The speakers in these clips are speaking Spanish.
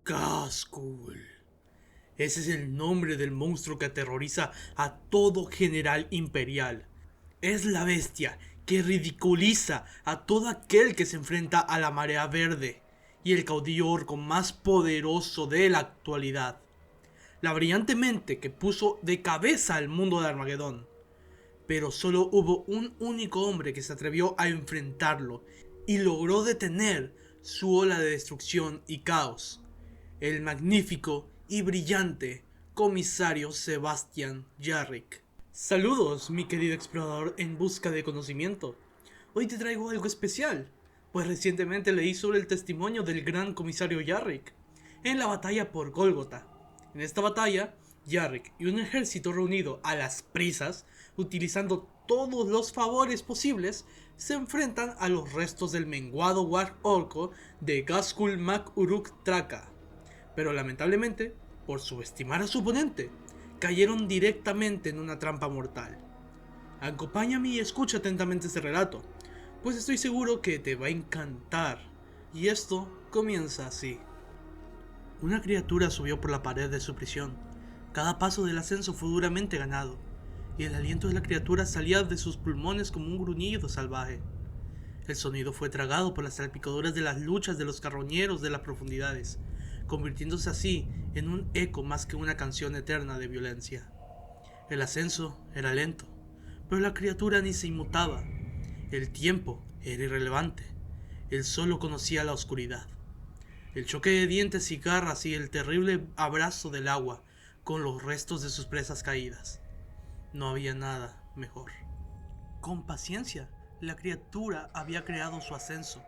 Cascul. Ese es el nombre del monstruo que aterroriza a todo general imperial. Es la bestia que ridiculiza a todo aquel que se enfrenta a la marea verde y el caudillo orco más poderoso de la actualidad. La brillante mente que puso de cabeza al mundo de Armagedón. Pero solo hubo un único hombre que se atrevió a enfrentarlo y logró detener su ola de destrucción y caos. El magnífico y brillante comisario Sebastian Jarrick. Saludos, mi querido explorador en busca de conocimiento. Hoy te traigo algo especial, pues recientemente leí sobre el testimonio del gran comisario Jarrick en la batalla por Gólgota. En esta batalla, Jarrick y un ejército reunido a las prisas, utilizando todos los favores posibles, se enfrentan a los restos del menguado Warg Orco de Ghazghkull Mac Uruk Traka. Pero lamentablemente, por subestimar a su oponente, cayeron directamente en una trampa mortal. Acompáñame y escucha atentamente este relato, pues estoy seguro que te va a encantar. Y esto comienza así. Una criatura subió por la pared de su prisión. Cada paso del ascenso fue duramente ganado, y el aliento de la criatura salía de sus pulmones como un gruñido salvaje. El sonido fue tragado por las salpicaduras de las luchas de los carroñeros de las profundidades, convirtiéndose así en un eco más que una canción eterna de violencia. El ascenso era lento, pero la criatura ni se inmutaba. El tiempo era irrelevante. Él solo conocía la oscuridad. El choque de dientes y garras y el terrible abrazo del agua con los restos de sus presas caídas. No había nada mejor. Con paciencia, la criatura había creado su ascenso,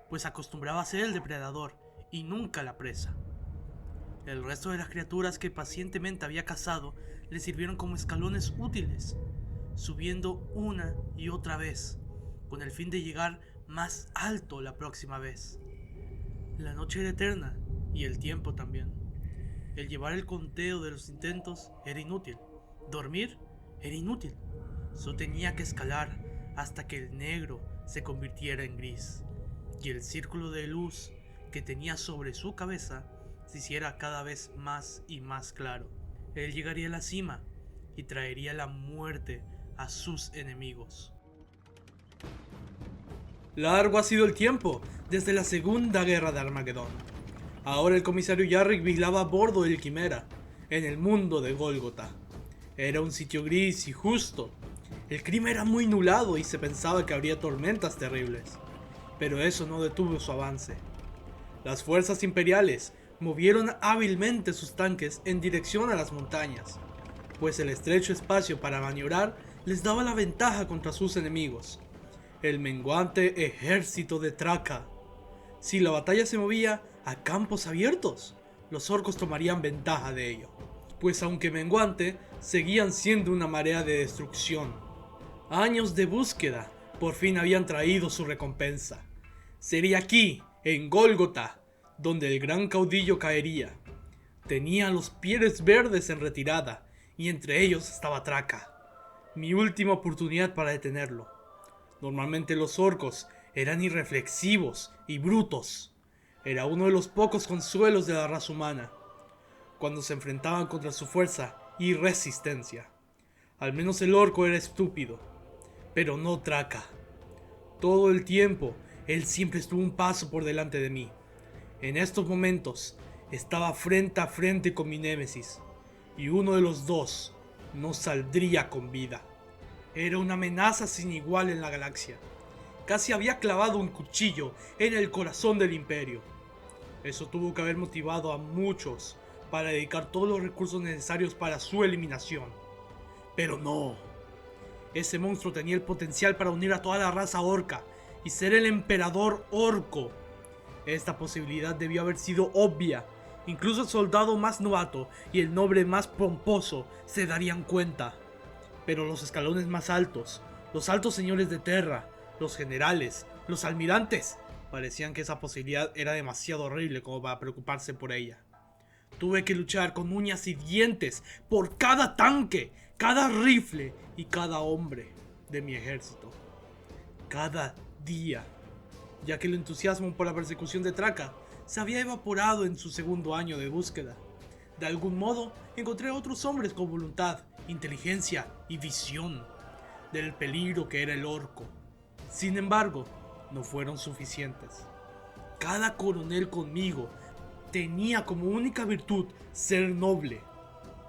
pues acostumbraba a ser el depredador y nunca la presa. El resto de las criaturas que pacientemente había cazado le sirvieron como escalones útiles, subiendo una y otra vez, con el fin de llegar más alto la próxima vez. La noche era eterna y el tiempo también. El llevar el conteo de los intentos era inútil. Dormir era inútil. Solo tenía que escalar hasta que el negro se convirtiera en gris y el círculo de luz que tenía sobre su cabeza se hiciera cada vez más y más claro. Él llegaría a la cima y traería la muerte a sus enemigos. Largo ha sido el tiempo desde la Segunda Guerra de Armagedón. Ahora el comisario Jarrick vigilaba a bordo del Quimera, en el mundo de Gólgota. Era un sitio gris y justo. El clima era muy nublado y se pensaba que habría tormentas terribles. Pero eso no detuvo su avance. Las fuerzas imperiales movieron hábilmente sus tanques en dirección a las montañas, pues el estrecho espacio para maniobrar les daba la ventaja contra sus enemigos, el menguante ejército de Traka. Si la batalla se movía a campos abiertos, los orcos tomarían ventaja de ello, pues aunque menguante, seguían siendo una marea de destrucción. Años de búsqueda por fin habían traído su recompensa. Sería aquí, en Gólgota, donde el gran caudillo caería. Tenía los pieles verdes en retirada, y entre ellos estaba Traka. Mi última oportunidad para detenerlo. Normalmente los orcos eran irreflexivos y brutos. Era uno de los pocos consuelos de la raza humana, cuando se enfrentaban contra su fuerza y resistencia. Al menos el orco era estúpido, pero no Traka. Todo el tiempo, él siempre estuvo un paso por delante de mí. En estos momentos, estaba frente a frente con mi némesis, y uno de los dos no saldría con vida. Era una amenaza sin igual en la galaxia. Casi había clavado un cuchillo en el corazón del imperio. Eso tuvo que haber motivado a muchos para dedicar todos los recursos necesarios para su eliminación. Pero no. Ese monstruo tenía el potencial para unir a toda la raza orca y ser el emperador orco. Esta posibilidad debió haber sido obvia. Incluso el soldado más novato y el noble más pomposo se darían cuenta. Pero los escalones más altos, los altos señores de Terra, los generales, los almirantes, parecían que esa posibilidad era demasiado horrible como para preocuparse por ella. Tuve que luchar con uñas y dientes por cada tanque, cada rifle y cada hombre de mi ejército. Cada día. ya que el entusiasmo por la persecución de Traca se había evaporado en su segundo año de búsqueda. De algún modo, encontré a otros hombres con voluntad, inteligencia y visión del peligro que era el orco. Sin embargo, no fueron suficientes. Cada coronel conmigo tenía como única virtud ser noble.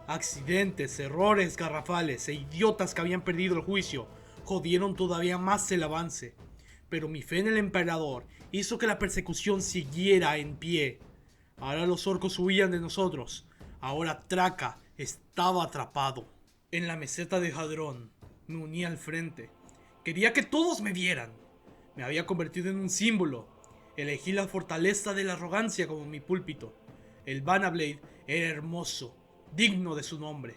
Accidentes, errores garrafales e idiotas que habían perdido el juicio jodieron todavía más el avance. Pero mi fe en el emperador hizo que la persecución siguiera en pie. Ahora los orcos huían de nosotros. Ahora Traca estaba atrapado. En la meseta de Hadrón me uní al frente. Quería que todos me vieran. Me había convertido en un símbolo. Elegí la fortaleza de la arrogancia como mi púlpito. El Vanablade era hermoso, digno de su nombre.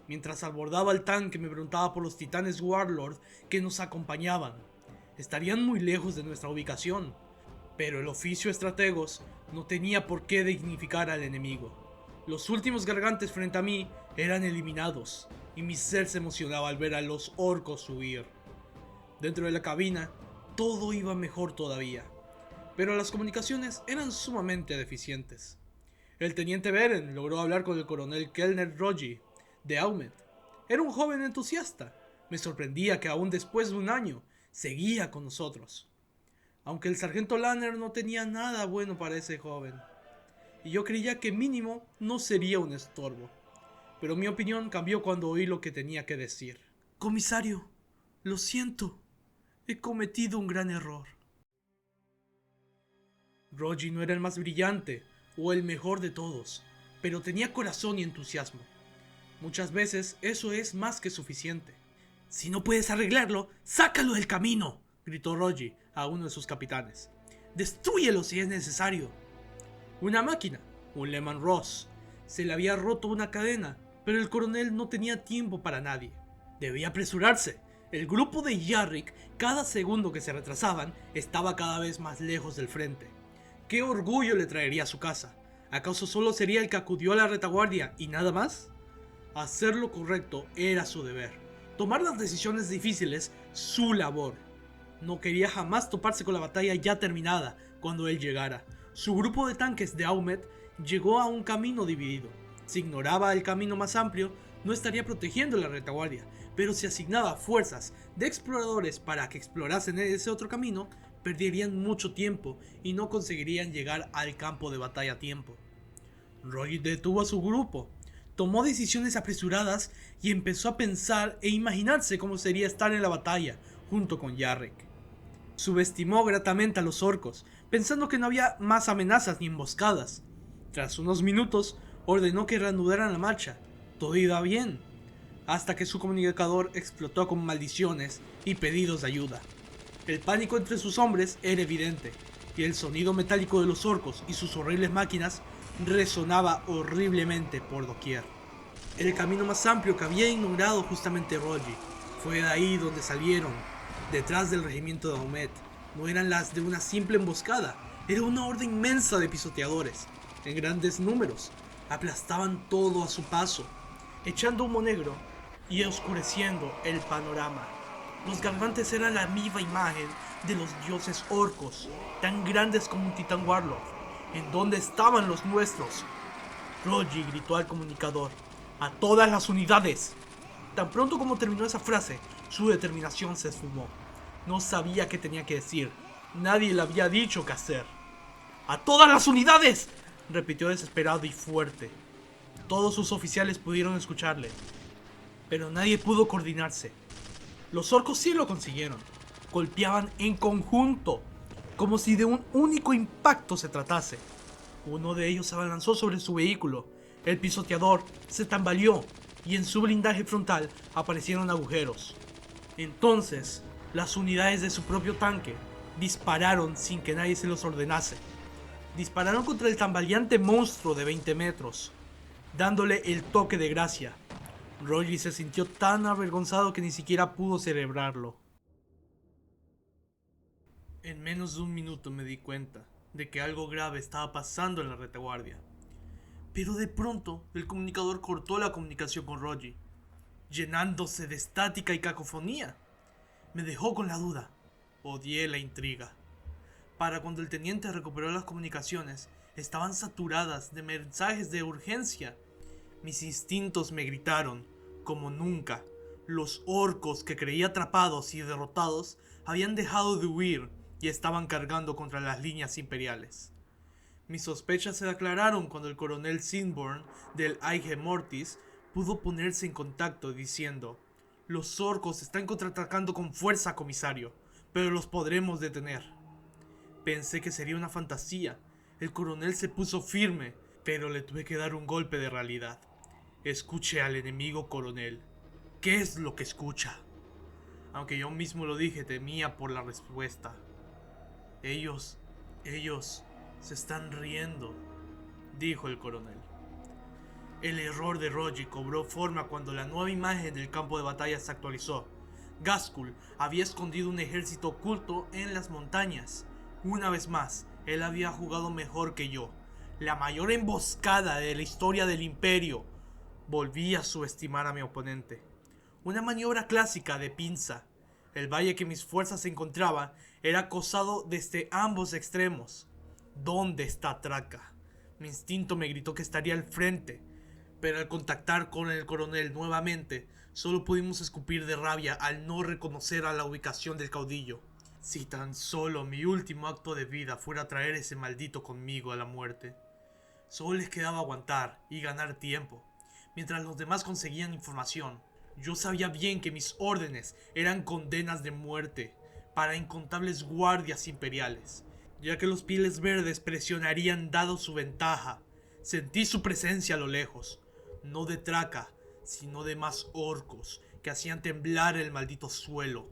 Mientras abordaba el tanque me preguntaba por los titanes Warlord que nos acompañaban. Estarían muy lejos de nuestra ubicación, pero el oficio estrategos no tenía por qué dignificar al enemigo. Los últimos gargantes frente a mí eran eliminados, y mi ser se emocionaba al ver a los orcos huir. Dentro de la cabina, todo iba mejor todavía, pero las comunicaciones eran sumamente deficientes. El teniente Beren logró hablar con el coronel Kellner Rogi, de Aumet. Era un joven entusiasta. Me sorprendía que aún después de un año, seguía con nosotros. Aunque el sargento Lanner no tenía nada bueno para ese joven. Y yo creía que mínimo no sería un estorbo. Pero mi opinión cambió cuando oí lo que tenía que decir. Comisario, lo siento. He cometido un gran error. Rogi no era el más brillante o el mejor de todos, pero tenía corazón y entusiasmo. Muchas veces eso es más que suficiente. Si no puedes arreglarlo, sácalo del camino, gritó Rogi a uno de sus capitanes. Destrúyelo si es necesario. Una máquina, un Lehman Ross. Se le había roto una cadena, pero el coronel no tenía tiempo para nadie. Debía apresurarse. El grupo de Yarrick, cada segundo que se retrasaban, estaba cada vez más lejos del frente. ¿Qué orgullo le traería a su casa? ¿Acaso solo sería el que acudió a la retaguardia y nada más? Hacer lo correcto era su deber. Tomar las decisiones difíciles, su labor. No quería jamás toparse con la batalla ya terminada cuando él llegara. Su grupo de tanques de Aumet llegó a un camino dividido. Si ignoraba el camino más amplio, no estaría protegiendo la retaguardia, pero si asignaba fuerzas de exploradores para que explorasen ese otro camino, perderían mucho tiempo y no conseguirían llegar al campo de batalla a tiempo. Rogi detuvo a su grupo, tomó decisiones apresuradas y empezó a pensar e imaginarse cómo sería estar en la batalla junto con Yarrick. Subestimó gratamente a los orcos, pensando que no había más amenazas ni emboscadas. Tras unos minutos, ordenó que reanudaran la marcha. Todo iba bien, hasta que su comunicador explotó con maldiciones y pedidos de ayuda. El pánico entre sus hombres era evidente, y el sonido metálico de los orcos y sus horribles máquinas resonaba horriblemente por doquier. El camino más amplio que había ignorado justamente Rogi. Fue de ahí donde salieron, detrás del regimiento de Aumet. No eran las de una simple emboscada, era una horda inmensa de pisoteadores, en grandes números. Aplastaban todo a su paso, echando humo negro y oscureciendo el panorama. Los gargantes eran la viva imagen de los dioses orcos, tan grandes como un titán Warlord. ¿En dónde estaban los nuestros? Rogi gritó al comunicador. ¡A todas las unidades! Tan pronto como terminó esa frase, su determinación se esfumó. No sabía qué tenía que decir. Nadie le había dicho qué hacer. ¡A todas las unidades!, repitió desesperado y fuerte. Todos sus oficiales pudieron escucharle, pero nadie pudo coordinarse. Los orcos sí lo consiguieron. Golpeaban en conjunto, como si de un único impacto se tratase. Uno de ellos se abalanzó sobre su vehículo. El pisoteador se tambaleó y en su blindaje frontal aparecieron agujeros. Entonces, las unidades de su propio tanque dispararon sin que nadie se los ordenase. Dispararon contra el tambaleante monstruo de 20 metros, dándole el toque de gracia. Rogi se sintió tan avergonzado que ni siquiera pudo celebrarlo. En menos de un minuto me di cuenta de que algo grave estaba pasando en la retaguardia. Pero de pronto el comunicador cortó la comunicación con Rogi, llenándose de estática y cacofonía. Me dejó con la duda. Odié la intriga. Para cuando el teniente recuperó las comunicaciones, estaban saturadas de mensajes de urgencia. Mis instintos me gritaron, como nunca. Los orcos que creía atrapados y derrotados habían dejado de huir y estaban cargando contra las líneas imperiales. Mis sospechas se aclararon cuando el coronel Sinborn del Aige Mortis pudo ponerse en contacto diciendo: los orcos están contraatacando con fuerza, comisario, pero los podremos detener. Pensé que sería una fantasía. El coronel se puso firme, pero le tuve que dar un golpe de realidad. Escuche al enemigo, coronel. ¿Qué es lo que escucha? Aunque yo mismo lo dije, temía por la respuesta. Ellos se están riendo, dijo el coronel. El error de Rogi cobró forma cuando la nueva imagen del campo de batalla se actualizó. Ghazghkull había escondido un ejército oculto en las montañas. Una vez más, él había jugado mejor que yo. La mayor emboscada de la historia del imperio. Volví a subestimar a mi oponente. Una maniobra clásica de pinza. El valle que mis fuerzas encontraban era acosado desde ambos extremos. ¿Dónde está Traka? Mi instinto me gritó que estaría al frente, pero al contactar con el coronel nuevamente, solo pudimos escupir de rabia al no reconocer a la ubicación del caudillo. Si tan solo mi último acto de vida fuera traer ese maldito conmigo a la muerte. Solo les quedaba aguantar y ganar tiempo, mientras los demás conseguían información. Yo sabía bien que mis órdenes eran condenas de muerte para incontables guardias imperiales, ya que los pieles verdes presionarían dado su ventaja. Sentí su presencia a lo lejos, no de Traka, sino de más orcos que hacían temblar el maldito suelo.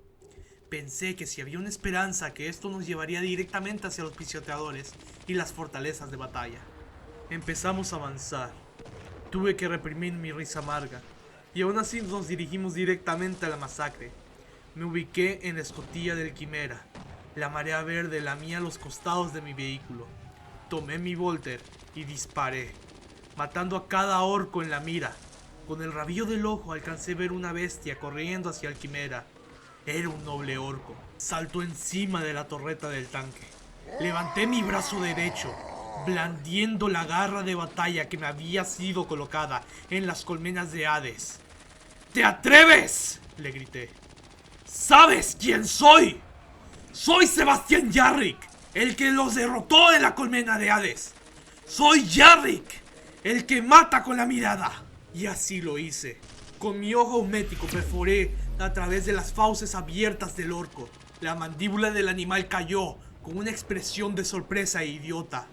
Pensé que si había una esperanza que esto nos llevaría directamente hacia los pisoteadores y las fortalezas de batalla. Empezamos a avanzar. Tuve que reprimir mi risa amarga, y aún así nos dirigimos directamente a la masacre. Me ubiqué en la escotilla del Quimera. La marea verde lamía los costados de mi vehículo. Tomé mi Volter y disparé, matando a cada orco en la mira. Con el rabillo del ojo alcancé a ver una bestia corriendo hacia el Quimera. Era un noble orco. Saltó encima de la torreta del tanque. Levanté mi brazo derecho, blandiendo la garra de batalla que me había sido colocada en las colmenas de Hades. ¿Te atreves?, le grité. ¿Sabes quién soy? Soy Sebastián Yarrick, el que los derrotó en la colmena de Hades. Soy Yarrick, el que mata con la mirada. Y así lo hice. Con mi ojo aumético perforé a través de las fauces abiertas del orco. La mandíbula del animal cayó con una expresión de sorpresa e idiota.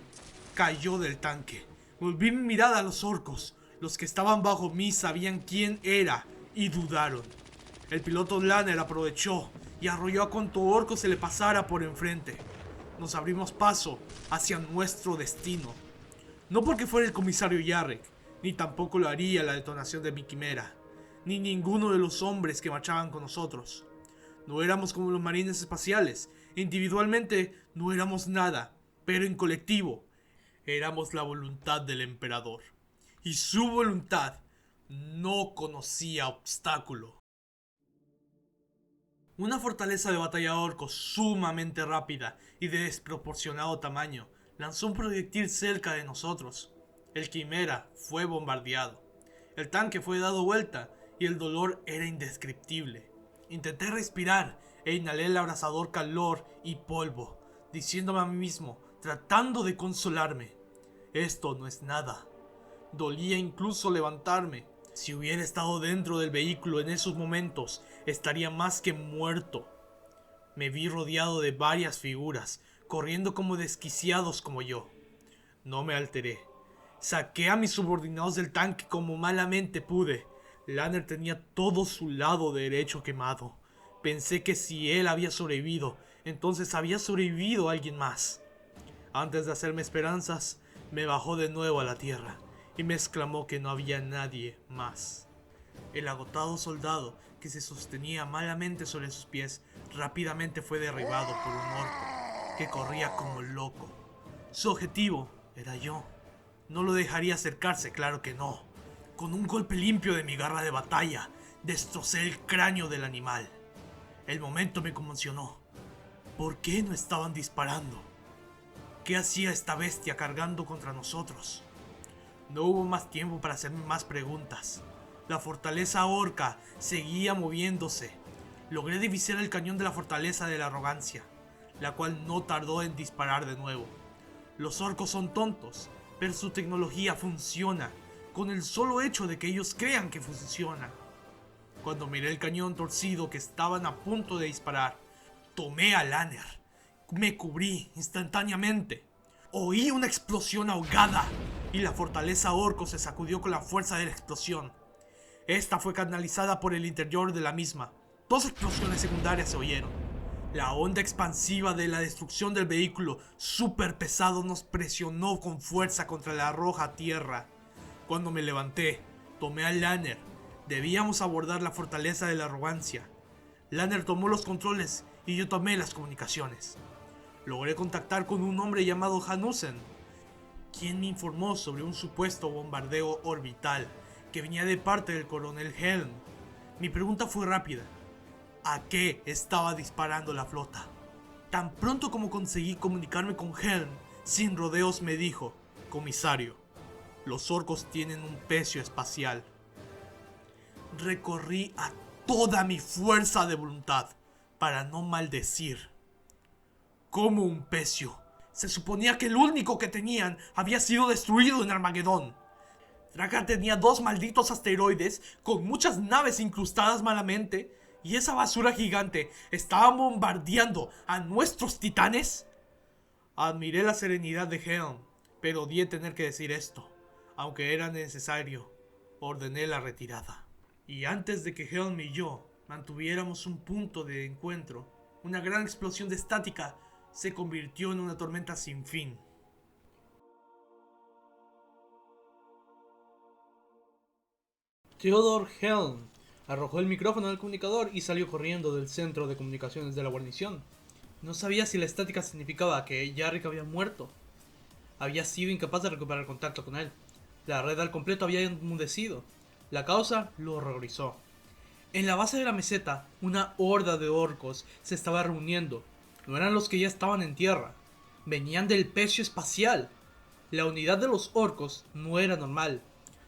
Cayó del tanque. Volví mi mirada a los orcos. Los que estaban bajo mí sabían quién era y dudaron. El piloto Lanner aprovechó y arrolló a cuanto orco se le pasara por enfrente. Nos abrimos paso hacia nuestro destino. No porque fuera el comisario Yarrick, ni tampoco lo haría la detonación de mi quimera, ni ninguno de los hombres que marchaban con nosotros. No éramos como los marines espaciales. Individualmente no éramos nada, pero en colectivo éramos la voluntad del emperador. Y su voluntad no conocía obstáculo. Una fortaleza de batalla orco sumamente rápida y de desproporcionado tamaño lanzó un proyectil cerca de nosotros. El Quimera fue bombardeado. El tanque fue dado vuelta y el dolor era indescriptible. Intenté respirar e inhalé el abrasador calor y polvo, diciéndome a mí mismo, tratando de consolarme: esto no es nada. Dolía incluso levantarme. Si hubiera estado dentro del vehículo en esos momentos, estaría más que muerto. Me vi rodeado de varias figuras, corriendo como desquiciados como yo. No me alteré. Saqué a mis subordinados del tanque como malamente pude. Lanner tenía todo su lado derecho quemado. Pensé que si él había sobrevivido, entonces había sobrevivido alguien más. Antes de hacerme esperanzas, me bajó de nuevo a la tierra y me exclamó que no había nadie más. El agotado soldado, que se sostenía malamente sobre sus pies, rápidamente fue derribado por un orco que corría como loco. Su objetivo era yo. No lo dejaría acercarse, claro que no. Con un golpe limpio de mi garra de batalla, destrocé el cráneo del animal. El momento me conmocionó. ¿Por qué no estaban disparando? ¿Qué hacía esta bestia cargando contra nosotros? No hubo más tiempo para hacerme más preguntas. La fortaleza orca seguía moviéndose. Logré divisar el cañón de la fortaleza de la arrogancia, la cual no tardó en disparar de nuevo. Los orcos son tontos, pero su tecnología funciona, con el solo hecho de que ellos crean que funciona. Cuando miré el cañón torcido que estaban a punto de disparar, tomé a Lanner. Me cubrí instantáneamente. Oí una explosión ahogada y la fortaleza orco se sacudió con la fuerza de la explosión. Esta fue canalizada por el interior de la misma. 2 explosiones secundarias se oyeron. La onda expansiva de la destrucción del vehículo súper pesado nos presionó con fuerza contra la roja tierra. Cuando me levanté, tomé a Lanner. Debíamos abordar la fortaleza de la arrogancia. Lanner tomó los controles y yo tomé las comunicaciones. Logré contactar con un hombre llamado Hanusen, quien me informó sobre un supuesto bombardeo orbital que venía de parte del coronel Helm. Mi pregunta fue rápida. ¿A qué estaba disparando la flota? Tan pronto como conseguí comunicarme con Helm, sin rodeos me dijo: comisario, los orcos tienen un pecio espacial. Recorrí a toda mi fuerza de voluntad para no maldecir. ¿Cómo un pecio? Se suponía que el único que tenían había sido destruido en Armagedón. Drakkar tenía 2 malditos asteroides con muchas naves incrustadas malamente, y esa basura gigante estaba bombardeando a nuestros titanes. Admiré la serenidad de Helm, pero odié tener que decir esto. Aunque era necesario, ordené la retirada. Y antes de que Helm y yo mantuviéramos un punto de encuentro, una gran explosión de estática se convirtió en una tormenta sin fin. Theodor Helm arrojó el micrófono del comunicador y salió corriendo del centro de comunicaciones de la guarnición. No sabía si la estática significaba que Jarrick había muerto. Había sido incapaz de recuperar contacto con él. La red al completo había enmudecido. La causa lo horrorizó. En la base de la meseta, una horda de orcos se estaba reuniendo. No eran los que ya estaban en tierra. Venían del pecio espacial. La unidad de los orcos no era normal.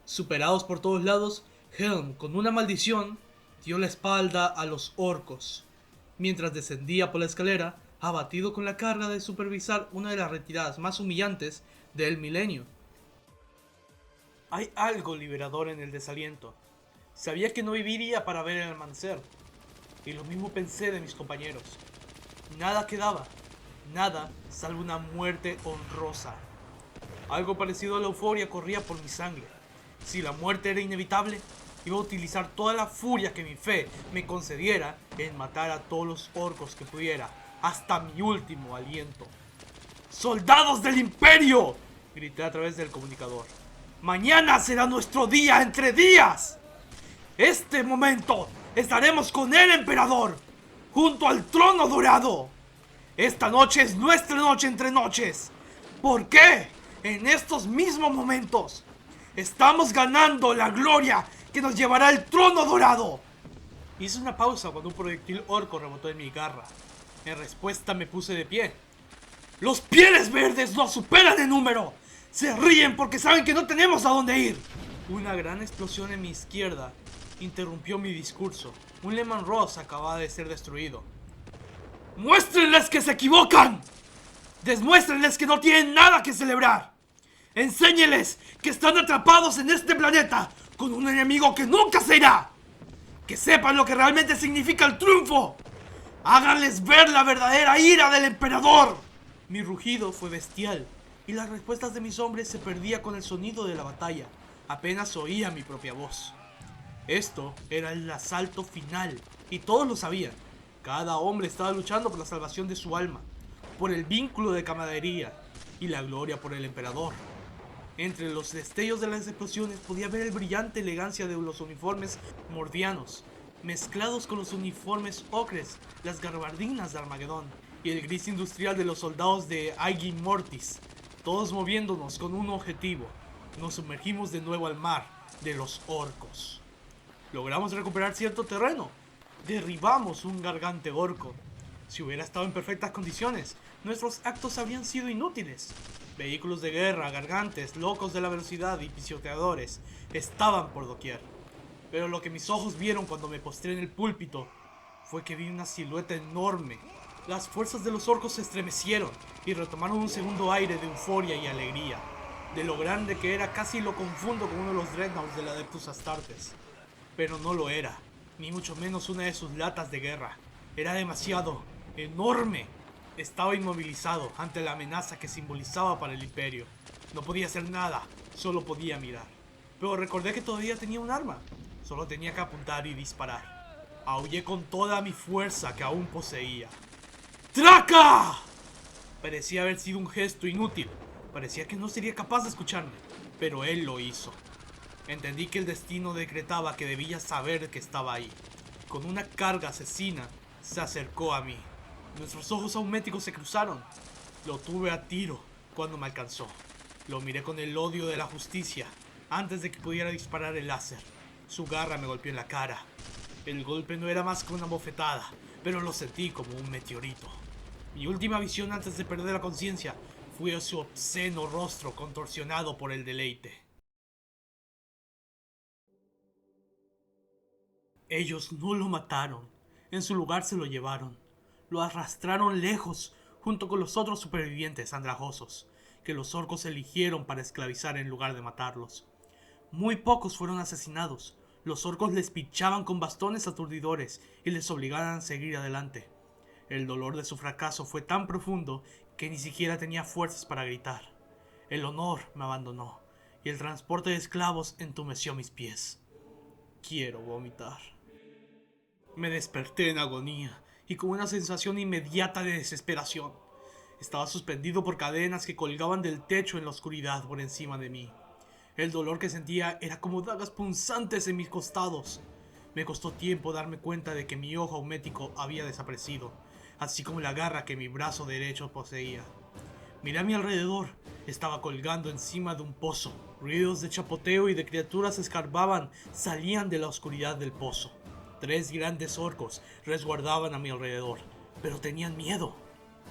Superados por todos lados, Helm, con una maldición, dio la espalda a los orcos. Mientras descendía por la escalera, abatido con la carga de supervisar una de las retiradas más humillantes del milenio. Hay algo liberador en el desaliento. Sabía que no viviría para ver el amanecer. Y lo mismo pensé de mis compañeros. Nada quedaba. Nada salvo una muerte honrosa. Algo parecido a la euforia corría por mi sangre. Si la muerte era inevitable, iba a utilizar toda la furia que mi fe me concediera en matar a todos los orcos que pudiera, hasta mi último aliento. ¡Soldados del Imperio!, grité a través del comunicador. ¡Mañana será nuestro día entre días! Este momento estaremos con el emperador, junto al trono dorado. Esta noche es nuestra noche entre noches. ¿Por qué? En estos mismos momentos estamos ganando la gloria que nos llevará al trono dorado. Hice una pausa cuando un proyectil orco rebotó en mi garra. En respuesta me puse de pie. ¡Los pieles verdes nos superan en número! ¡Se ríen porque saben que no tenemos a dónde ir! Una gran explosión en mi izquierda interrumpió mi discurso. Un Lehman Ross acababa de ser destruido. ¡Muéstrenles que se equivocan! ¡Demuéstrenles que no tienen nada que celebrar! ¡Enséñenles que están atrapados en este planeta con un enemigo que nunca se irá! ¡Que sepan lo que realmente significa el triunfo! ¡Háganles ver la verdadera ira del emperador! Mi rugido fue bestial, y las respuestas de mis hombres se perdían con el sonido de la batalla. Apenas oía mi propia voz. Esto era el asalto final, y todos lo sabían. Cada hombre estaba luchando por la salvación de su alma, por el vínculo de camaradería y la gloria por el emperador. Entre los destellos de las explosiones podía ver el brillante elegancia de los uniformes mordianos, mezclados con los uniformes ocres, las gabardinas de Armagedón y el gris industrial de los soldados de Aegin Mortis, todos moviéndonos con un objetivo. Nos sumergimos de nuevo al mar de los orcos. Logramos recuperar cierto terreno. Derribamos un gargante orco. Si hubiera estado en perfectas condiciones, nuestros actos habrían sido inútiles. Vehículos de guerra, gargantes, locos de la velocidad y pisoteadores estaban por doquier. Pero lo que mis ojos vieron cuando me postré en el púlpito fue que vi una silueta enorme. Las fuerzas de los orcos se estremecieron y retomaron un segundo aire de euforia y alegría. De lo grande que era, casi lo confundo con uno de los dreadnoughts del Adeptus Astartes. Pero no lo era, ni mucho menos una de sus latas de guerra. Era demasiado enorme. Estaba inmovilizado ante la amenaza que simbolizaba para el Imperio. No podía hacer nada, solo podía mirar. Pero recordé que todavía tenía un arma. Solo tenía que apuntar y disparar. Aullé con toda mi fuerza que aún poseía. ¡Traca! Parecía haber sido un gesto inútil. Parecía que no sería capaz de escucharme, pero él lo hizo. Entendí que el destino decretaba que debía saber que estaba ahí. Con una carga asesina, se acercó a mí. Nuestros ojos auméticos se cruzaron. Lo tuve a tiro cuando me alcanzó. Lo miré con el odio de la justicia antes de que pudiera disparar el láser. Su garra me golpeó en la cara. El golpe no era más que una bofetada, pero lo sentí como un meteorito. Mi última visión antes de perder la conciencia fue su obsceno rostro contorsionado por el deleite. Ellos no lo mataron. En su lugar se lo llevaron. Lo arrastraron lejos, junto con los otros supervivientes andrajosos, que los orcos eligieron para esclavizar en lugar de matarlos. Muy pocos fueron asesinados. Los orcos les pinchaban con bastones aturdidores y les obligaban a seguir adelante. El dolor de su fracaso fue tan profundo que ni siquiera tenía fuerzas para gritar. El honor me abandonó y el transporte de esclavos entumeció mis pies. Quiero vomitar. Me desperté en agonía y con una sensación inmediata de desesperación. Estaba suspendido por cadenas que colgaban del techo en la oscuridad por encima de mí. El dolor que sentía era como dagas punzantes en mis costados. Me costó tiempo darme cuenta de que mi ojo aumético había desaparecido, así como la garra que mi brazo derecho poseía. Miré a mi alrededor. Estaba colgando encima de un pozo. Ruidos de chapoteo y de criaturas escarbaban salían de la oscuridad del pozo. 3 grandes orcos resguardaban a mi alrededor, pero tenían miedo.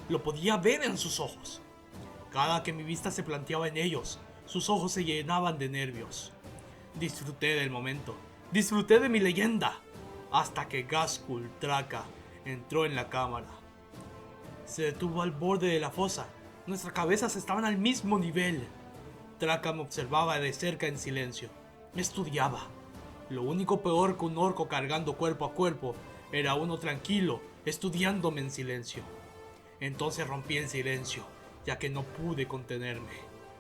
Lo podía ver en sus ojos. Cada que mi vista se planteaba en ellos, sus ojos se llenaban de nervios. Disfruté del momento. Disfruté de mi leyenda. Hasta que Ghazghkull Traka entró en la cámara. Se detuvo al borde de la fosa. Nuestras cabezas estaban al mismo nivel. Traka me observaba de cerca en silencio. Me estudiaba. Lo único peor que un orco cargando cuerpo a cuerpo era uno tranquilo, estudiándome en silencio. Entonces rompí el silencio, ya que no pude contenerme.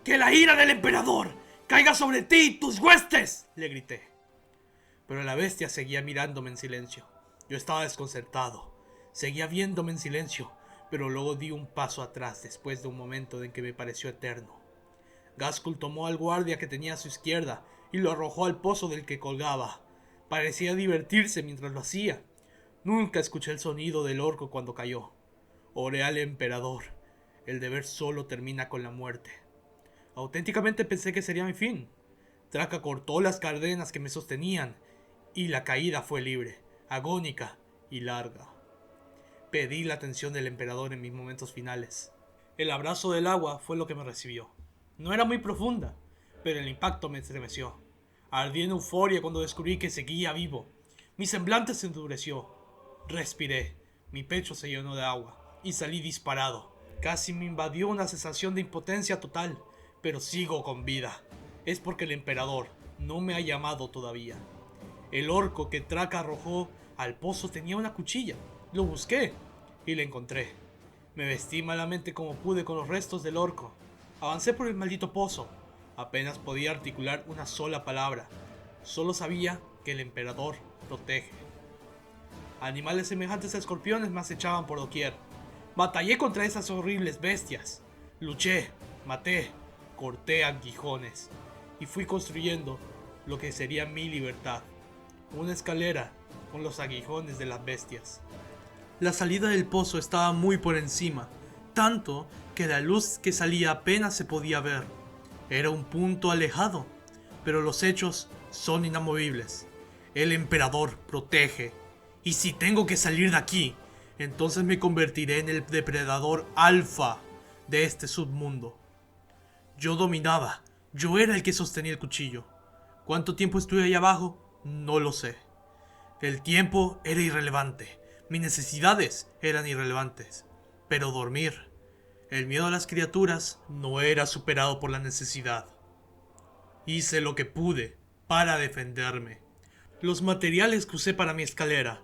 ¡Que la ira del emperador caiga sobre ti y tus huestes!, le grité. Pero la bestia seguía mirándome en silencio. Yo estaba desconcertado. Seguía viéndome en silencio, pero luego di un paso atrás después de un momento en que me pareció eterno. Ghazghkull tomó al guardia que tenía a su izquierda y lo arrojó al pozo del que colgaba. Parecía divertirse mientras lo hacía. Nunca escuché el sonido del orco cuando cayó. Oré al emperador. El deber solo termina con la muerte. Auténticamente pensé que sería mi fin. Traka cortó las cadenas que me sostenían y la caída fue libre, agónica y larga. Pedí la atención del emperador en mis momentos finales. El abrazo del agua fue lo que me recibió. No era muy profunda, pero el impacto me estremeció. Ardí en euforia cuando descubrí que seguía vivo. Mi semblante se endureció. Respiré, mi pecho se llenó de agua y salí disparado. Casi me invadió una sensación de impotencia total, pero sigo con vida. Es porque el emperador no me ha llamado todavía. El orco que Traka arrojó al pozo tenía una cuchilla. Lo busqué y la encontré. Me vestí malamente como pude con los restos del orco. Avancé por el maldito pozo. Apenas podía articular una sola palabra. Solo sabía que el emperador protege. Animales semejantes a escorpiones me acechaban por doquier. Batallé contra esas horribles bestias. Luché, maté, corté aguijones y fui construyendo lo que sería mi libertad. Una escalera con los aguijones de las bestias. La salida del pozo estaba muy por encima, tanto que la luz que salía apenas se podía ver. Era un punto alejado, pero los hechos son inamovibles. El emperador protege, y si tengo que salir de aquí, Entonces me convertiré en el depredador alfa de este submundo. Yo dominaba, yo era el que sostenía el cuchillo. ¿Cuánto tiempo estuve ahí abajo? No lo sé. El tiempo era irrelevante, mis necesidades eran irrelevantes, pero dormir, el miedo a las criaturas no era superado por la necesidad. Hice lo que pude para defenderme. Los materiales que usé para mi escalera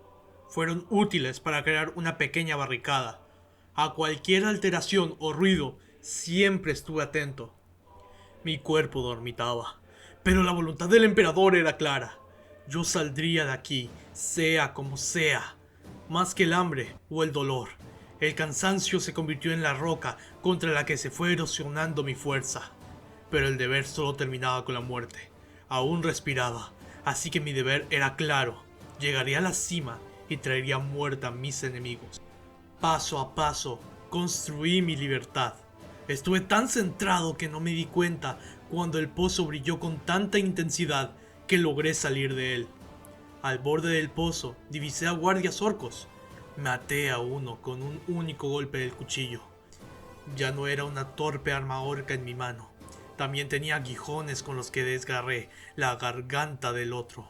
fueron útiles para crear una pequeña barricada. A cualquier alteración o ruido siempre estuve atento. Mi cuerpo dormitaba, pero la voluntad del emperador era clara. Yo saldría de aquí, sea como sea. Más que el hambre o el dolor, el cansancio se convirtió en la roca contra la que se fue erosionando mi fuerza. Pero el deber solo terminaba con la muerte. Aún respiraba, así que mi deber era claro. Llegaría a la cima y traería muerte a mis enemigos. Paso a paso, construí mi libertad. Estuve tan centrado que no me di cuenta cuando el pozo brilló con tanta intensidad que logré salir de él. Al borde del pozo divisé a guardias orcos. Maté a uno con un único golpe del cuchillo. Ya no era una torpe arma orca en mi mano. También tenía aguijones con los que desgarré la garganta del otro.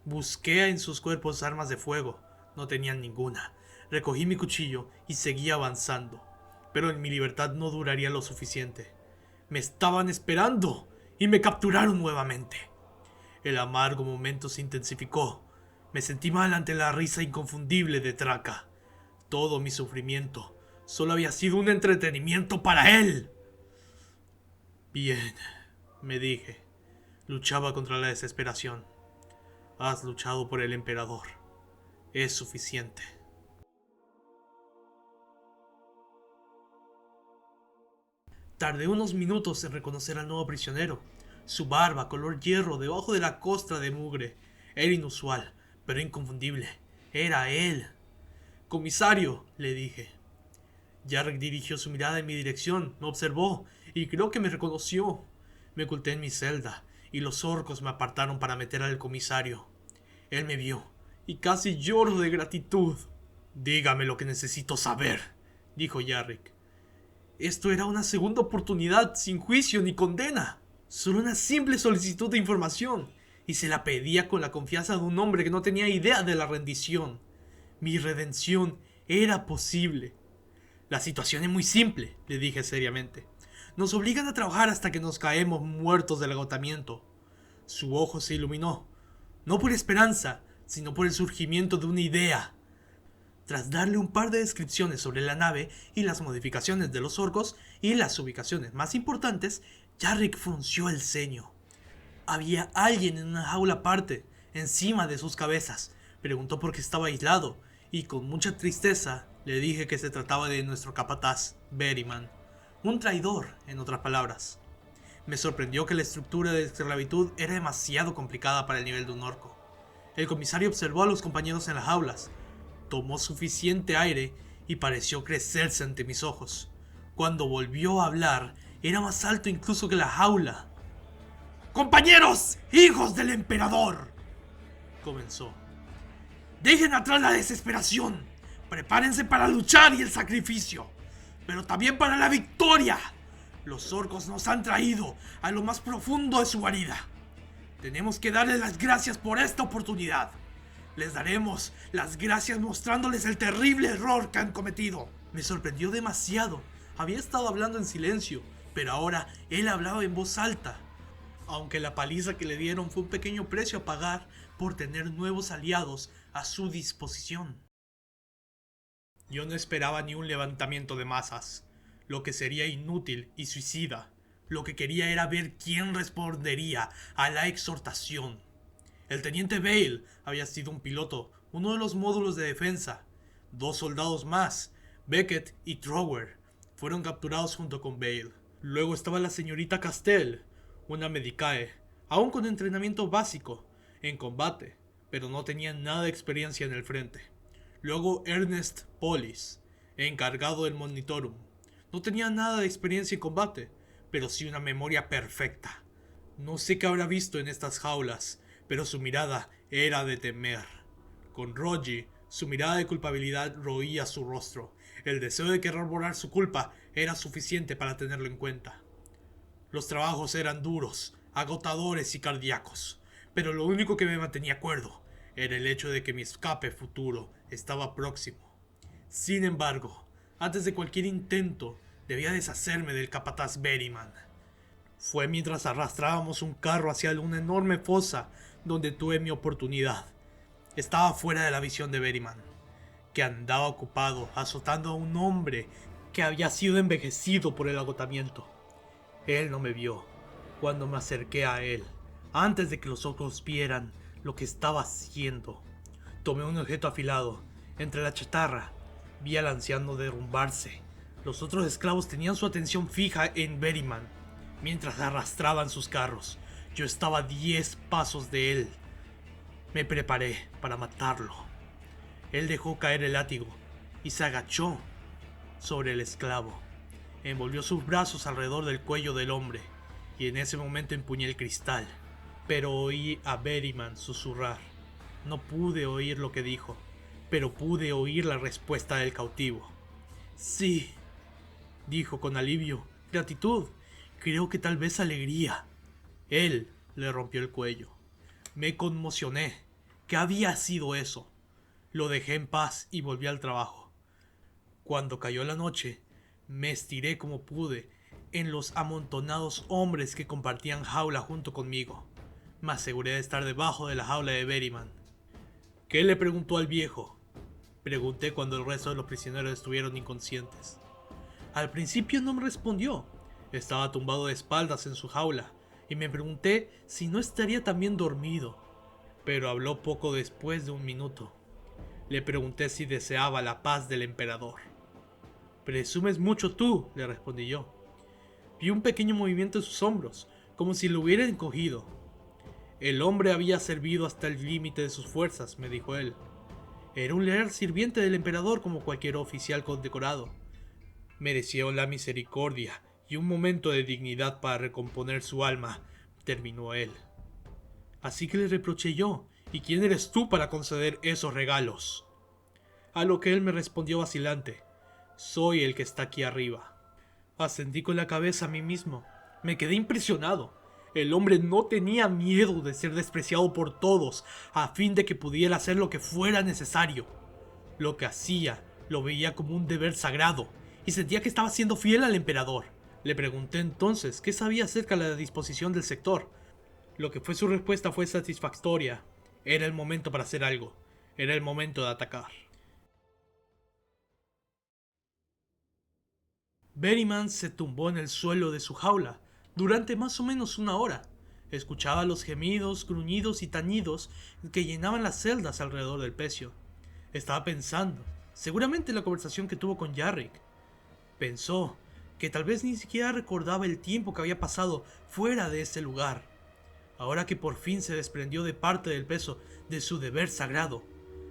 Busqué en sus cuerpos armas de fuego. No tenían ninguna. Recogí mi cuchillo y seguí avanzando. Pero en mi libertad no duraría lo suficiente. Me estaban esperando y me capturaron nuevamente. El amargo momento se intensificó. Me sentí mal ante la risa inconfundible de Traca. Todo mi sufrimiento solo había sido un entretenimiento para él. Bien, me dije. Luchaba contra la desesperación. Has luchado por el emperador. Es suficiente. Tardé unos minutos en reconocer al nuevo prisionero. Su barba color hierro debajo de la costra de mugre era inusual, pero inconfundible. Era él. Comisario, le dije. Jarrick dirigió su mirada en mi dirección, me observó y creo que me reconoció. Me oculté en mi celda y los orcos me apartaron para meter al comisario. Él me vio y casi lloro de gratitud. Dígame lo que necesito saber, dijo Jarrick. Esto era una segunda oportunidad sin juicio ni condena. Solo una simple solicitud de información. Y se la pedía con la confianza de un hombre que no tenía idea de la rendición. Mi redención era posible. La situación es muy simple, le dije seriamente. Nos obligan a trabajar hasta que nos caemos muertos del agotamiento. Su ojo se iluminó. No por esperanza, sino por el surgimiento de una idea. Tras darle un par de descripciones sobre la nave y las modificaciones de los orcos y las ubicaciones más importantes, Jarrick frunció el ceño. Había alguien en una jaula aparte, encima de sus cabezas. Preguntó por qué estaba aislado, y con mucha tristeza le dije que se trataba de nuestro capataz, Berryman. Un traidor, en otras palabras. Me sorprendió que la estructura de esclavitud era demasiado complicada para el nivel de un orco. El comisario observó a los compañeros en las jaulas. Tomó suficiente aire y pareció crecerse ante mis ojos. Cuando volvió a hablar, era más alto incluso que la jaula. ¡Compañeros, hijos del emperador!, comenzó. Dejen atrás la desesperación. Prepárense para luchar y el sacrificio, pero también para la victoria. Los orcos nos han traído a lo más profundo de su guarida. Tenemos que darles las gracias por esta oportunidad. Les daremos las gracias mostrándoles el terrible error que han cometido. Me sorprendió demasiado. Había estado hablando en silencio, pero ahora él hablaba en voz alta. Aunque la paliza que le dieron fue un pequeño precio a pagar por tener nuevos aliados a su disposición. Yo no esperaba ni un levantamiento de masas, lo que sería inútil y suicida. Lo que quería era ver quién respondería a la exhortación. El teniente Bale había sido un piloto, uno de los módulos de defensa. 2 soldados más, Beckett y Trower, fueron capturados junto con Bale. Luego estaba la señorita Castell, una medicae, aún con entrenamiento básico en combate, pero no tenía nada de experiencia en el frente. Luego Ernest Polis, encargado del Monitorum. No tenía nada de experiencia en combate, pero sí una memoria perfecta. No sé qué habrá visto en estas jaulas, pero su mirada era de temer. Con Rogi, Su mirada de culpabilidad roía su rostro. El deseo de querer borrar su culpa era suficiente para tenerlo en cuenta. Los trabajos eran duros, agotadores y cardíacos, pero lo único que me mantenía cuerdo era el hecho de que mi escape futuro estaba próximo. Sin embargo, antes de cualquier intento, debía deshacerme del capataz Berryman. Fue mientras arrastrábamos un carro hacia una enorme fosa donde tuve mi oportunidad. Estaba fuera de la visión de Berryman, que andaba ocupado azotando a un hombre que había sido envejecido por el agotamiento. Él no me vio cuando me acerqué a él, antes de que los otros vieran lo que estaba haciendo. Tomé un objeto afilado. Entre la chatarra vi al anciano derrumbarse. Los otros esclavos tenían su atención fija en Berryman, mientras arrastraban sus carros. Yo estaba a 10 pasos de él. Me preparé para matarlo. Él dejó caer el látigo y se agachó sobre el esclavo. Envolvió sus brazos alrededor del cuello del hombre y en ese momento empuñé el cristal. Pero oí a Berryman susurrar. No pude oír lo que dijo, pero pude oír la respuesta del cautivo. Sí, dijo con alivio, gratitud, creo que tal vez alegría. Él le rompió el cuello. Me conmocioné. ¿Qué había sido eso? Lo dejé en paz y volví al trabajo. Cuando cayó la noche, me estiré como pude en los amontonados hombres que compartían jaula junto conmigo. Me aseguré de estar debajo de la jaula de Berryman. ¿Qué le preguntó al viejo? Pregunté cuando el resto de los prisioneros estuvieron inconscientes. Al principio no me respondió. Estaba tumbado de espaldas en su jaula y me pregunté si no estaría también dormido. Pero habló poco después de un minuto. Le pregunté si deseaba la paz del emperador. «Presumes mucho tú», le respondí yo. Vi un pequeño movimiento en sus hombros, como si lo hubiera encogido. «El hombre había servido hasta el límite de sus fuerzas», me dijo él. «Era un leal sirviente del emperador como cualquier oficial condecorado. Mereció la misericordia y un momento de dignidad para recomponer su alma», terminó él. Así que le reproché yo, «¿Y quién eres tú para conceder esos regalos?». A lo que él me respondió vacilante, «Soy el que está aquí arriba». Asentí con la cabeza a mí mismo. Me quedé impresionado. El hombre no tenía miedo de ser despreciado por todos a fin de que pudiera hacer lo que fuera necesario. Lo que hacía lo veía como un deber sagrado y sentía que estaba siendo fiel al emperador. Le pregunté entonces qué sabía acerca de la disposición del sector. Lo que fue su respuesta fue satisfactoria. Era el momento para hacer algo. Era el momento de atacar. Berryman se tumbó en el suelo de su jaula durante más o menos una hora. Escuchaba los gemidos, gruñidos y tañidos que llenaban las celdas alrededor del pecio. Estaba pensando, seguramente en la conversación que tuvo con Yarrick. Pensó que tal vez ni siquiera recordaba el tiempo que había pasado fuera de ese lugar. Ahora que por fin se desprendió de parte del peso de su deber sagrado,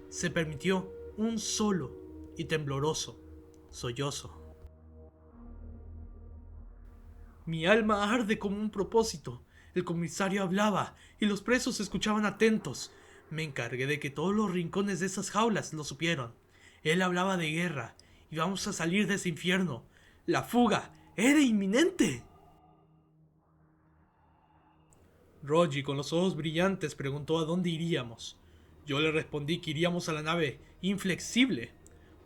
se permitió un solo y tembloroso sollozo. Mi alma arde como un propósito. El comisario hablaba y los presos escuchaban atentos. Me encargué de que todos los rincones de esas jaulas lo supieran. Él hablaba de guerra. Íbamos a salir de ese infierno. La fuga era inminente. Rogi, con los ojos brillantes, preguntó a dónde iríamos. Yo le respondí que iríamos a la nave Inflexible.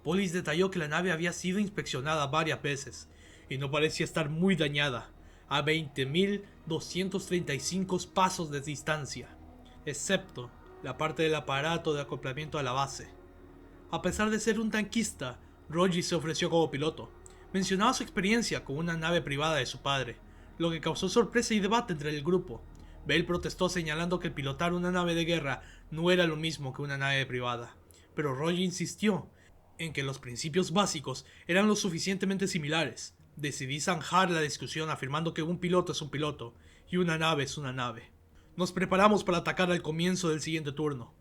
Polis detalló que la nave había sido inspeccionada varias veces y no parecía estar muy dañada, a 20.235 pasos de distancia, excepto la parte del aparato de acoplamiento a la base. A pesar de ser un tanquista, Rogi se ofreció como piloto. Mencionaba su experiencia con una nave privada de su padre, lo que causó sorpresa y debate entre el grupo. Bale protestó señalando que pilotar una nave de guerra no era lo mismo que una nave privada, pero Rogi insistió en que los principios básicos eran lo suficientemente similares. Decidí zanjar la discusión afirmando que un piloto es un piloto y una nave es una nave. Nos preparamos para atacar al comienzo del siguiente turno.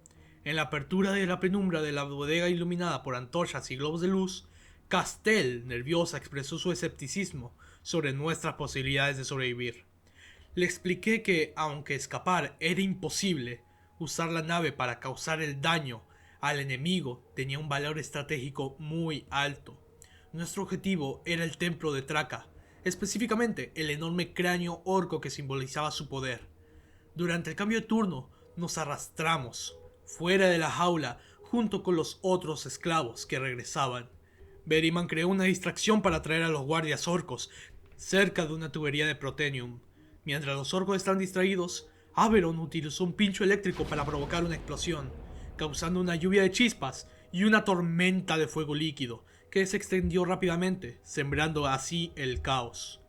En la apertura de la penumbra de la bodega iluminada por antorchas y globos de luz, Castell, nerviosa, expresó su escepticismo sobre nuestras posibilidades de sobrevivir. Le expliqué que, aunque escapar era imposible, usar la nave para causar el daño al enemigo tenía un valor estratégico muy alto. Nuestro objetivo era el templo de Traca, específicamente el enorme cráneo orco que simbolizaba su poder. Durante el cambio de turno, nos arrastramos fuera de la jaula junto con los otros esclavos que regresaban. Beriman creó una distracción para atraer a los guardias orcos cerca de una tubería de Protenium. Mientras los orcos están distraídos, Aberon utilizó un pincho eléctrico para provocar una explosión, causando una lluvia de chispas y una tormenta de fuego líquido que se extendió rápidamente, sembrando así el caos.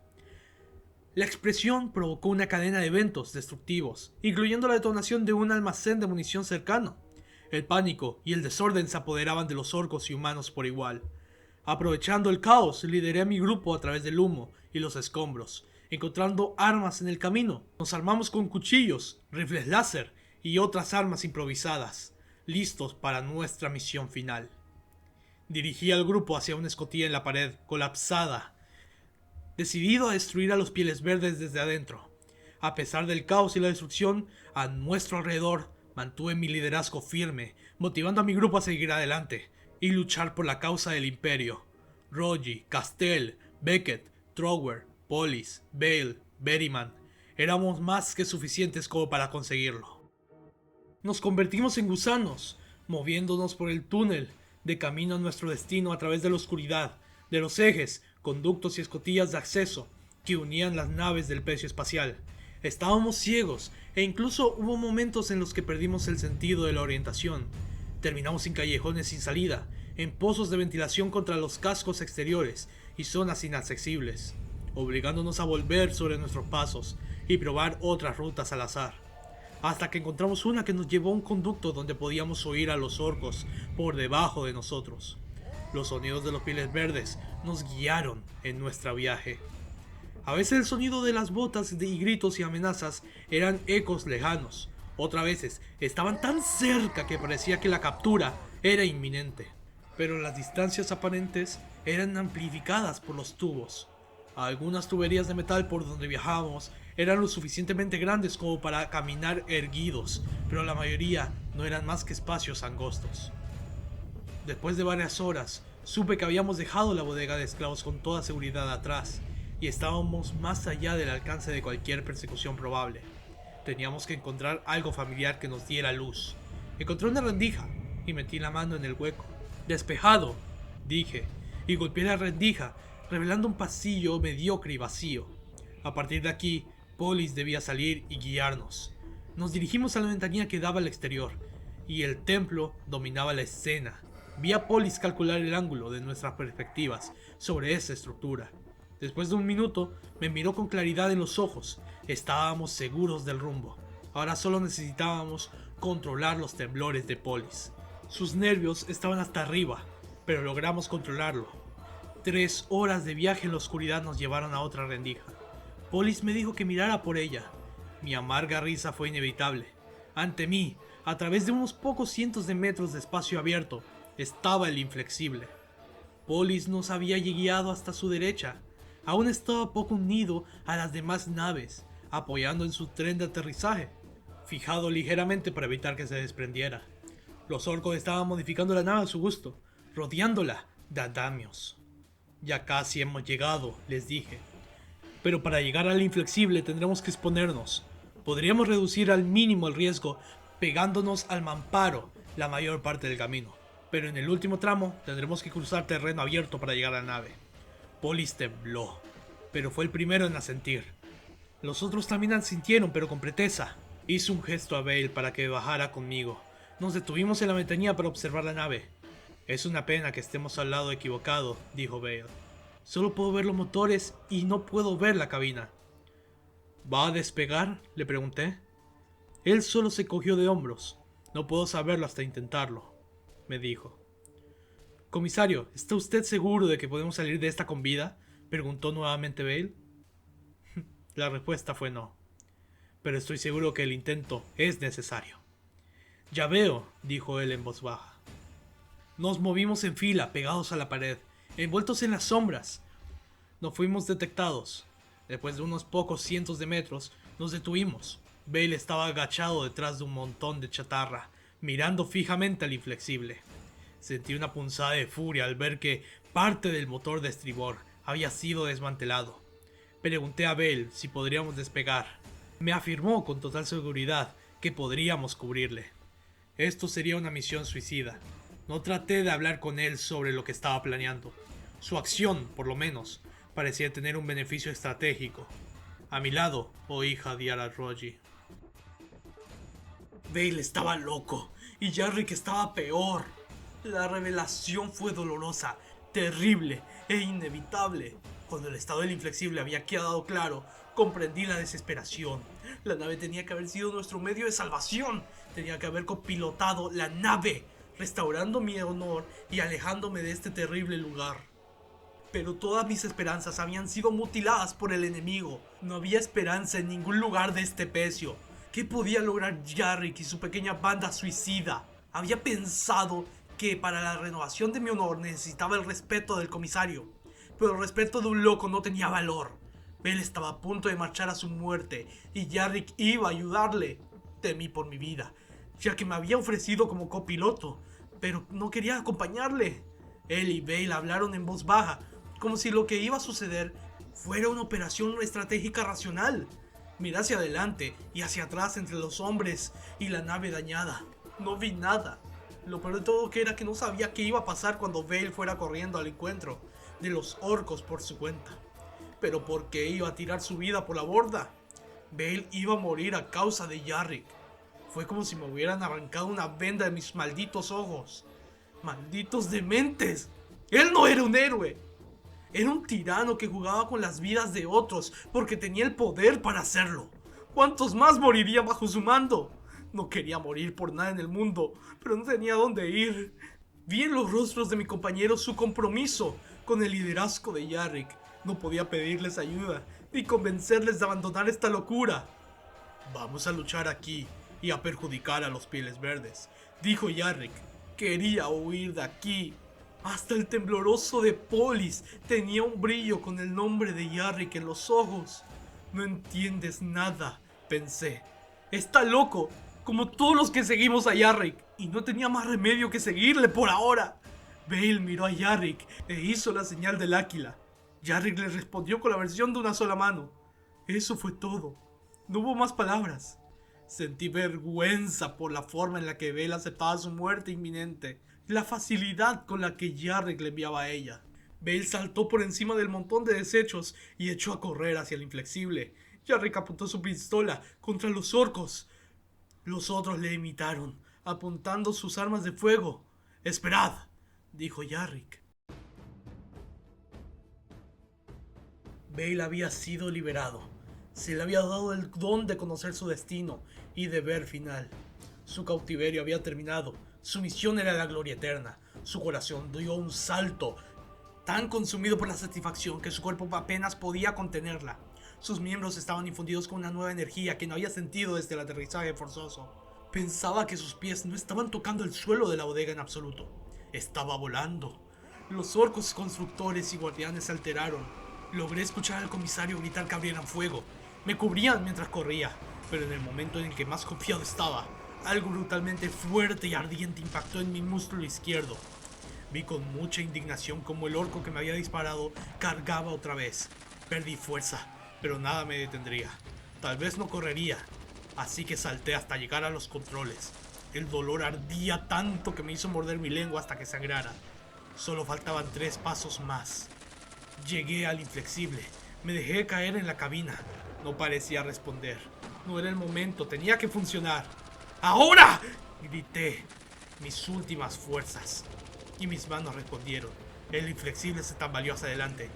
La explosión provocó una cadena de eventos destructivos, incluyendo la detonación de un almacén de munición cercano. El pánico y el desorden se apoderaban de los orcos y humanos por igual. Aprovechando el caos, lideré a mi grupo a través del humo y los escombros, encontrando armas en el camino. Nos armamos con cuchillos, rifles láser y otras armas improvisadas, listos para nuestra misión final. Dirigí al grupo hacia una escotilla en la pared, colapsada, decidido a destruir a los Pieles Verdes desde adentro. A pesar del caos y la destrucción a nuestro alrededor, mantuve mi liderazgo firme, motivando a mi grupo a seguir adelante y luchar por la causa del Imperio. Rogi, Castell, Beckett, Trower, Polis, Bale, Beriman, éramos más que suficientes como para conseguirlo. Nos convertimos en gusanos, moviéndonos por el túnel, de camino a nuestro destino a través de la oscuridad, de los ejes, conductos y escotillas de acceso que unían las naves del pecio espacial. Estábamos ciegos e incluso hubo momentos en los que perdimos el sentido de la orientación. Terminamos en callejones sin salida, en pozos de ventilación contra los cascos exteriores y zonas inaccesibles, obligándonos a volver sobre nuestros pasos y probar otras rutas al azar, hasta que encontramos una que nos llevó a un conducto donde podíamos oír a los orcos por debajo de nosotros. Los sonidos de los Pieles Verdes nos guiaron en nuestro viaje. A veces el sonido de las botas y gritos y amenazas eran ecos lejanos. Otras veces estaban tan cerca que parecía que la captura era inminente. Pero las distancias aparentes eran amplificadas por los tubos. Algunas tuberías de metal por donde viajábamos eran lo suficientemente grandes como para caminar erguidos, pero la mayoría no eran más que espacios angostos. Después de varias horas, supe que habíamos dejado la bodega de esclavos con toda seguridad atrás, y estábamos más allá del alcance de cualquier persecución probable. Teníamos que encontrar algo familiar que nos diera luz. Encontré una rendija, y metí la mano en el hueco. «Despejado», dije, y golpeé la rendija, revelando un pasillo mediocre y vacío. A partir de aquí, Polis debía salir y guiarnos. Nos dirigimos a la ventanilla que daba al exterior, y el templo dominaba la escena. Vi a Polis calcular el ángulo de nuestras perspectivas sobre esa estructura. Después de un minuto, me miró con claridad en los ojos. Estábamos seguros del rumbo. Ahora solo necesitábamos controlar los temblores de Polis. Sus nervios estaban hasta arriba, pero logramos controlarlo. 3 horas de viaje en la oscuridad nos llevaron a otra rendija. Polis me dijo que mirara por ella. Mi amarga risa fue inevitable. Ante mí, a través de unos pocos cientos de metros de espacio abierto, estaba el inflexible. Polis nos había guiado hasta su derecha. Aún estaba poco unido a las demás naves, apoyando en su tren de aterrizaje, fijado ligeramente para evitar que se desprendiera. Los orcos estaban modificando la nave a su gusto, rodeándola de andamios. «Ya casi hemos llegado», les dije. «Pero para llegar al inflexible tendremos que exponernos. Podríamos reducir al mínimo el riesgo pegándonos al mamparo la mayor parte del camino, pero en el último tramo tendremos que cruzar terreno abierto para llegar a la nave». Polis tembló, pero fue el primero en asentir. Los otros también asintieron, pero con pretesa. Hizo un gesto a Bale para que bajara conmigo. Nos detuvimos en la ventanilla para observar la nave. «Es una pena que estemos al lado equivocado», dijo Bale. «Solo puedo ver los motores y no puedo ver la cabina». «¿Va a despegar?», le pregunté. Él solo se cogió de hombros. «No puedo saberlo hasta intentarlo», me dijo. «Comisario, ¿está usted seguro de que podemos salir de esta con vida?», preguntó nuevamente Bale. La respuesta fue no, pero estoy seguro que el intento es necesario. «Ya veo», dijo él en voz baja. Nos movimos en fila, pegados a la pared, envueltos en las sombras. No fuimos detectados. Después de unos pocos cientos de metros, nos detuvimos. Bale estaba agachado detrás de un montón de chatarra, mirando fijamente al inflexible. Sentí una punzada de furia al ver que parte del motor de estribor había sido desmantelado. Pregunté a Bale si podríamos despegar. Me afirmó con total seguridad que podríamos cubrirle. Esto sería una misión suicida. No traté de hablar con él sobre lo que estaba planeando. Su acción, por lo menos, parecía tener un beneficio estratégico. A mi lado oí jadear a Rogi. Bale estaba loco y Jarrick estaba peor. La revelación fue dolorosa, terrible e inevitable. Cuando el estado del inflexible había quedado claro, comprendí la desesperación. La nave tenía que haber sido nuestro medio de salvación. Tenía que haber copilotado la nave, restaurando mi honor y alejándome de este terrible lugar. Pero todas mis esperanzas habían sido mutiladas por el enemigo. No había esperanza en ningún lugar de este pecio. ¿Qué podía lograr Jarrick y su pequeña banda suicida? Había pensado que para la renovación de mi honor necesitaba el respeto del comisario. Pero el respeto de un loco no tenía valor. Bale estaba a punto de marchar a su muerte y Jarrick iba a ayudarle. Temí por mi vida, ya que me había ofrecido como copiloto, pero no quería acompañarle. Él y Bale hablaron en voz baja, como si lo que iba a suceder fuera una operación estratégica racional. Miré hacia adelante y hacia atrás entre los hombres y la nave dañada. No vi nada. Lo peor de todo era que no sabía qué iba a pasar cuando Bale fuera corriendo al encuentro de los orcos por su cuenta. Pero ¿por qué iba a tirar su vida por la borda? Bale iba a morir a causa de Jarrick. Fue como si me hubieran arrancado una venda de mis malditos ojos. ¡Malditos dementes! Él no era un héroe. Era un tirano que jugaba con las vidas de otros porque tenía el poder para hacerlo. ¿Cuántos más morirían bajo su mando? No quería morir por nada en el mundo, pero no tenía dónde ir. Vi en los rostros de mi compañero su compromiso con el liderazgo de Jarrick. No podía pedirles ayuda ni convencerles de abandonar esta locura. Vamos a luchar aquí y a perjudicar a los Pieles Verdes, dijo Jarrick. Quería huir de aquí. Hasta el tembloroso de Polis tenía un brillo con el nombre de Jarrick en los ojos. No entiendes nada, pensé. Está loco, como todos los que seguimos a Jarrick, y no tenía más remedio que seguirle por ahora. Bale miró a Jarrick e hizo la señal del águila. Jarrick le respondió con la versión de una sola mano. Eso fue todo. No hubo más palabras. Sentí vergüenza por la forma en la que Bale aceptaba su muerte inminente. La facilidad con la que Jarrick le enviaba a ella. Bale saltó por encima del montón de desechos y echó a correr hacia el inflexible. Jarrick apuntó su pistola contra los orcos. Los otros le imitaron, apuntando sus armas de fuego. «Esperad», dijo Jarrick. Bale había sido liberado. Se le había dado el don de conocer su destino y deber final. Su cautiverio había terminado. Su misión era la gloria eterna. Su corazón dio un salto, tan consumido por la satisfacción que su cuerpo apenas podía contenerla. Sus miembros estaban infundidos con una nueva energía que no había sentido desde el aterrizaje forzoso. Pensaba que sus pies no estaban tocando el suelo de la bodega en absoluto. Estaba volando. Los orcos constructores y guardianes se alteraron. Logré escuchar al comisario gritar que abrieran fuego. Me cubrían mientras corría, pero en el momento en el que más confiado estaba, algo brutalmente fuerte y ardiente impactó en mi músculo izquierdo. Vi con mucha indignación como el orco que me había disparado cargaba otra vez. Perdí fuerza, pero nada me detendría. Tal vez no correría, así que salté hasta llegar a los controles. El dolor ardía tanto que me hizo morder mi lengua hasta que sangrara. Solo faltaban 3 pasos más. Llegué al inflexible. Me dejé caer en la cabina. No parecía responder. No era el momento, tenía que funcionar. ¡Ahora!, grité. Mis últimas fuerzas. Y mis manos respondieron. El inflexible se tambaleó hacia adelante.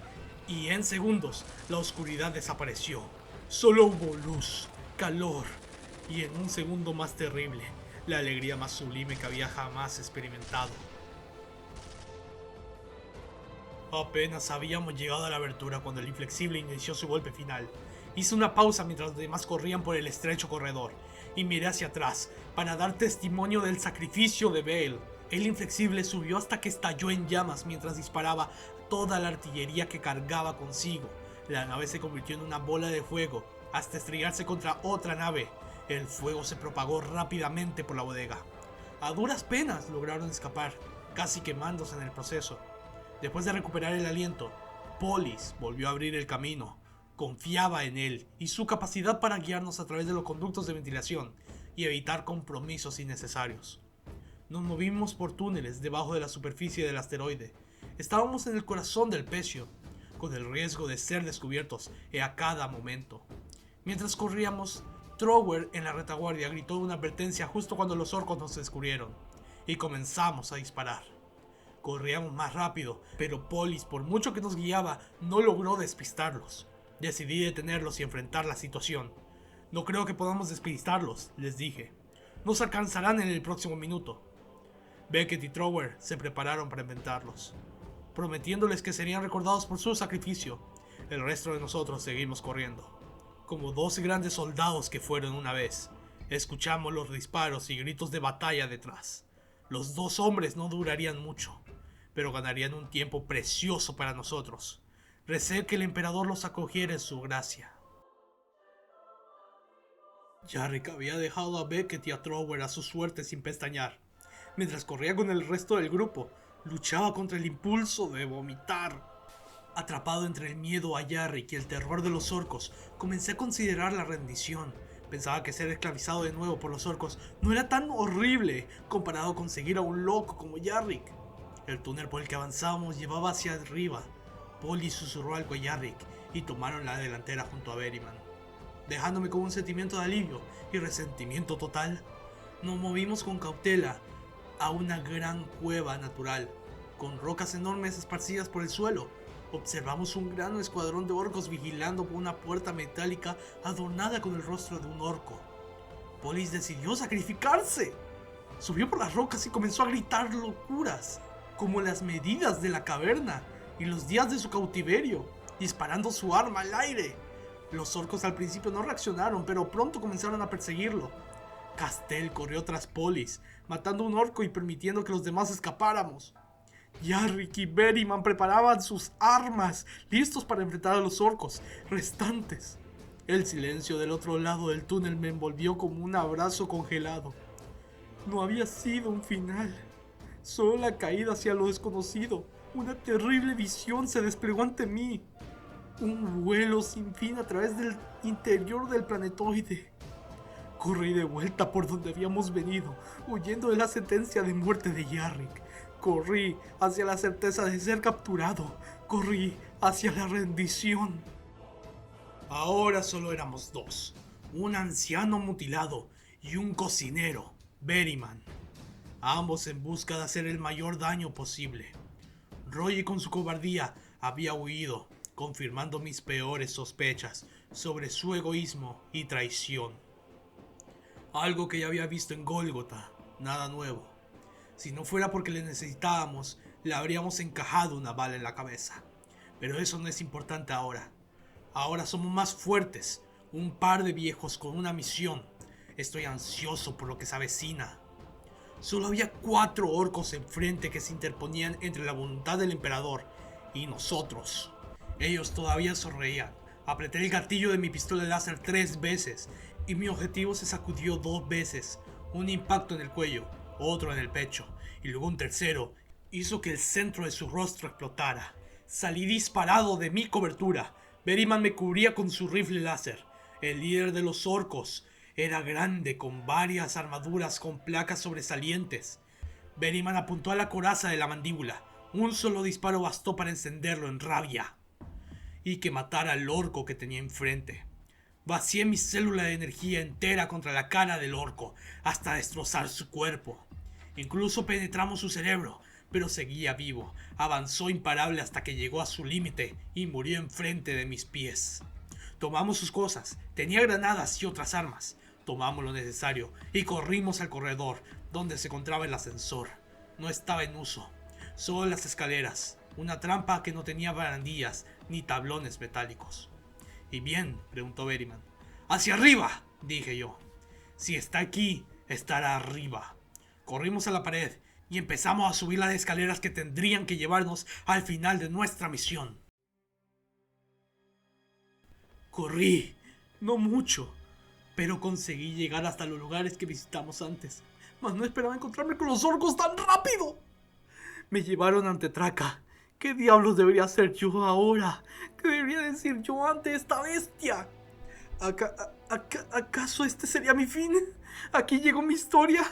Y en segundos, la oscuridad desapareció. Solo hubo luz, calor. Y en un segundo más terrible, la alegría más sublime que había jamás experimentado. Apenas habíamos llegado a la abertura cuando el inflexible inició su golpe final. Hice una pausa mientras los demás corrían por el estrecho corredor y miré hacia atrás para dar testimonio del sacrificio de Bale. El inflexible subió hasta que estalló en llamas mientras disparaba toda la artillería que cargaba consigo. La nave se convirtió en una bola de fuego hasta estrellarse contra otra nave. El fuego se propagó rápidamente por la bodega. A duras penas lograron escapar, casi quemándose en el proceso. Después de recuperar el aliento, Polis volvió a abrir el camino. Confiaba en él y su capacidad para guiarnos a través de los conductos de ventilación y evitar compromisos innecesarios. Nos movimos por túneles debajo de la superficie del asteroide. Estábamos en el corazón del pecio, con el riesgo de ser descubiertos a cada momento. Mientras corríamos, Trower en la retaguardia gritó una advertencia justo cuando los orcos nos descubrieron, y comenzamos a disparar. Corríamos más rápido, pero Polis, por mucho que nos guiaba, no logró despistarlos. Decidí detenerlos y enfrentar la situación. No creo que podamos despistarlos, les dije. Nos alcanzarán en el próximo minuto. Beckett y Trower se prepararon para enfrentarlos, prometiéndoles que serían recordados por su sacrificio. El resto de nosotros seguimos corriendo. Como 12 grandes soldados que fueron una vez, escuchamos los disparos y gritos de batalla detrás. Los 2 hombres no durarían mucho, pero ganarían un tiempo precioso para nosotros. Recé que el emperador los acogiera en su gracia. Yarrick había dejado a Beckett y a Trower a su suerte sin pestañear. Mientras corría con el resto del grupo, luchaba contra el impulso de vomitar. Atrapado entre el miedo a Yarrick y el terror de los orcos, comencé a considerar la rendición. Pensaba que ser esclavizado de nuevo por los orcos no era tan horrible comparado con seguir a un loco como Yarrick. El túnel por el que avanzábamos llevaba hacia arriba. Polly susurró algo a Yarrick y tomaron la delantera junto a Beriman. Dejándome con un sentimiento de alivio y resentimiento total, nos movimos con cautela a una gran cueva natural, con rocas enormes esparcidas por el suelo. Observamos un gran escuadrón de orcos vigilando por una puerta metálica adornada con el rostro de un orco. Polis decidió sacrificarse. Subió por las rocas y comenzó a gritar locuras, como las medidas de la caverna y los días de su cautiverio, disparando su arma al aire. Los orcos al principio no reaccionaron, pero pronto comenzaron a perseguirlo. Castell corrió tras Polis, matando a un orco y permitiendo que los demás escapáramos. Yarrick y Beriman preparaban sus armas, listos para enfrentar a los orcos restantes. El silencio del otro lado del túnel me envolvió como un abrazo congelado. No había sido un final, solo la caída hacia lo desconocido. Una terrible visión se desplegó ante mí. Un vuelo sin fin a través del interior del planetoide. Corrí de vuelta por donde habíamos venido, huyendo de la sentencia de muerte de Yarrick. Corrí hacia la certeza de ser capturado. Corrí hacia la rendición. Ahora solo éramos 2. Un anciano mutilado y un cocinero, Beriman. Ambos en busca de hacer el mayor daño posible. Roy con su cobardía había huido, confirmando mis peores sospechas sobre su egoísmo y traición. Algo que ya había visto en Gólgota, nada nuevo. Si no fuera porque le necesitábamos, le habríamos encajado una bala en la cabeza. Pero eso no es importante ahora. Ahora somos más fuertes, un par de viejos con una misión. Estoy ansioso por lo que se avecina. Solo había 4 orcos enfrente que se interponían entre la voluntad del emperador y nosotros. Ellos todavía sonreían. Apreté el gatillo de mi pistola láser 3 veces y mi objetivo se sacudió 2 veces. Un impacto en el cuello, otro en el pecho y luego un tercero hizo que el centro de su rostro explotara. Salí disparado de mi cobertura. Beriman me cubría con su rifle láser. El líder de los orcos era grande, con varias armaduras con placas sobresalientes. Beriman apuntó a la coraza de la mandíbula. Un solo disparo bastó para encenderlo en rabia y que matara al orco que tenía enfrente. Vacié mi célula de energía entera contra la cara del orco hasta destrozar su cuerpo. Incluso penetramos su cerebro, pero seguía vivo. Avanzó imparable hasta que llegó a su límite y murió enfrente de mis pies. Tomamos sus cosas, tenía granadas y otras armas. Tomamos lo necesario y corrimos al corredor donde se encontraba el ascensor. No estaba en uso, solo las escaleras, una trampa que no tenía barandillas ni tablones metálicos. ¿Y bien?, preguntó Beriman. ¡Hacia arriba!, dije yo. Si está aquí, estará arriba. Corrimos a la pared y empezamos a subir las escaleras que tendrían que llevarnos al final de nuestra misión. Corrí, no mucho, pero conseguí llegar hasta los lugares que visitamos antes. mas no esperaba encontrarme con los orcos tan rápido. Me llevaron ante Traca. ¿Qué diablos debería hacer yo ahora? ¿Qué debería decir yo ante esta bestia? ¿Acaso este sería mi fin? ¿Aquí llegó mi historia?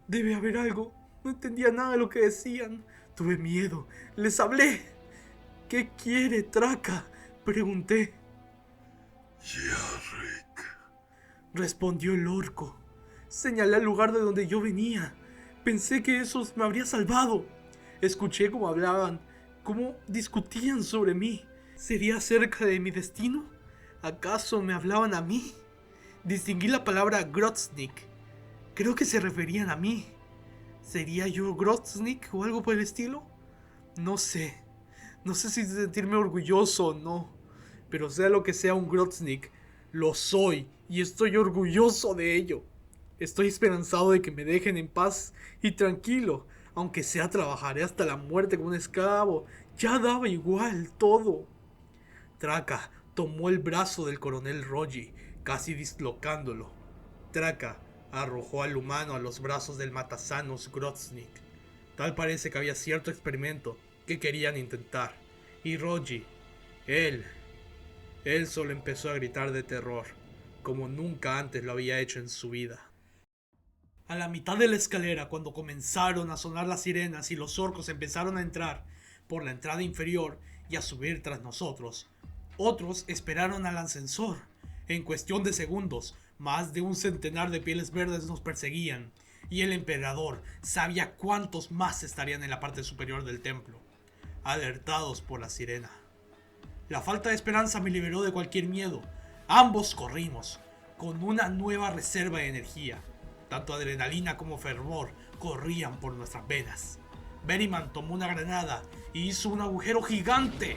Debe haber algo. No entendía nada de lo que decían. Tuve miedo. Les hablé. ¿Qué quiere Traca?, pregunté. Yarrick, respondió el orco. Señalé al lugar de donde yo venía. Pensé que esos me habría salvado. Escuché cómo hablaban, cómo discutían sobre mí. ¿Sería acerca de mi destino? ¿Acaso me hablaban a mí? Distinguí la palabra Grotznik. Creo que se referían a mí. ¿Sería yo Grotznik o algo por el estilo? No sé. No sé si sentirme orgulloso o no. Pero sea lo que sea un Grotznik, lo soy y estoy orgulloso de ello. Estoy esperanzado de que me dejen en paz y tranquilo. Aunque sea trabajaré hasta la muerte como un esclavo. Ya daba igual todo. Traca tomó el brazo del coronel Rogi, casi dislocándolo. Traca arrojó al humano a los brazos del matasanos Grotznik. Tal parece que había cierto experimento que querían intentar. Y Rogi, él solo empezó a gritar de terror, como nunca antes lo había hecho en su vida. A la mitad de la escalera, cuando comenzaron a sonar las sirenas y los orcos empezaron a entrar por la entrada inferior y a subir tras nosotros, otros esperaron al ascensor. En cuestión de segundos, más de un centenar de pieles verdes nos perseguían, y el emperador sabía cuántos más estarían en la parte superior del templo, alertados por la sirena. La falta de esperanza me liberó de cualquier miedo. Ambos corrimos, con una nueva reserva de energía. Tanto adrenalina como fervor corrían por nuestras venas. Beriman tomó una granada y hizo un agujero gigante.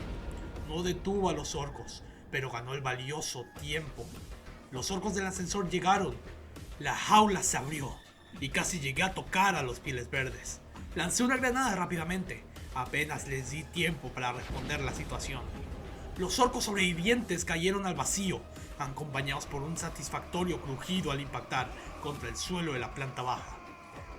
No detuvo a los orcos, pero ganó el valioso tiempo. Los orcos del ascensor llegaron. La jaula se abrió y casi llegué a tocar a los pieles verdes. Lancé una granada rápidamente. Apenas les di tiempo para responder la situación. Los orcos sobrevivientes cayeron al vacío, acompañados por un satisfactorio crujido al impactar contra el suelo de la planta baja.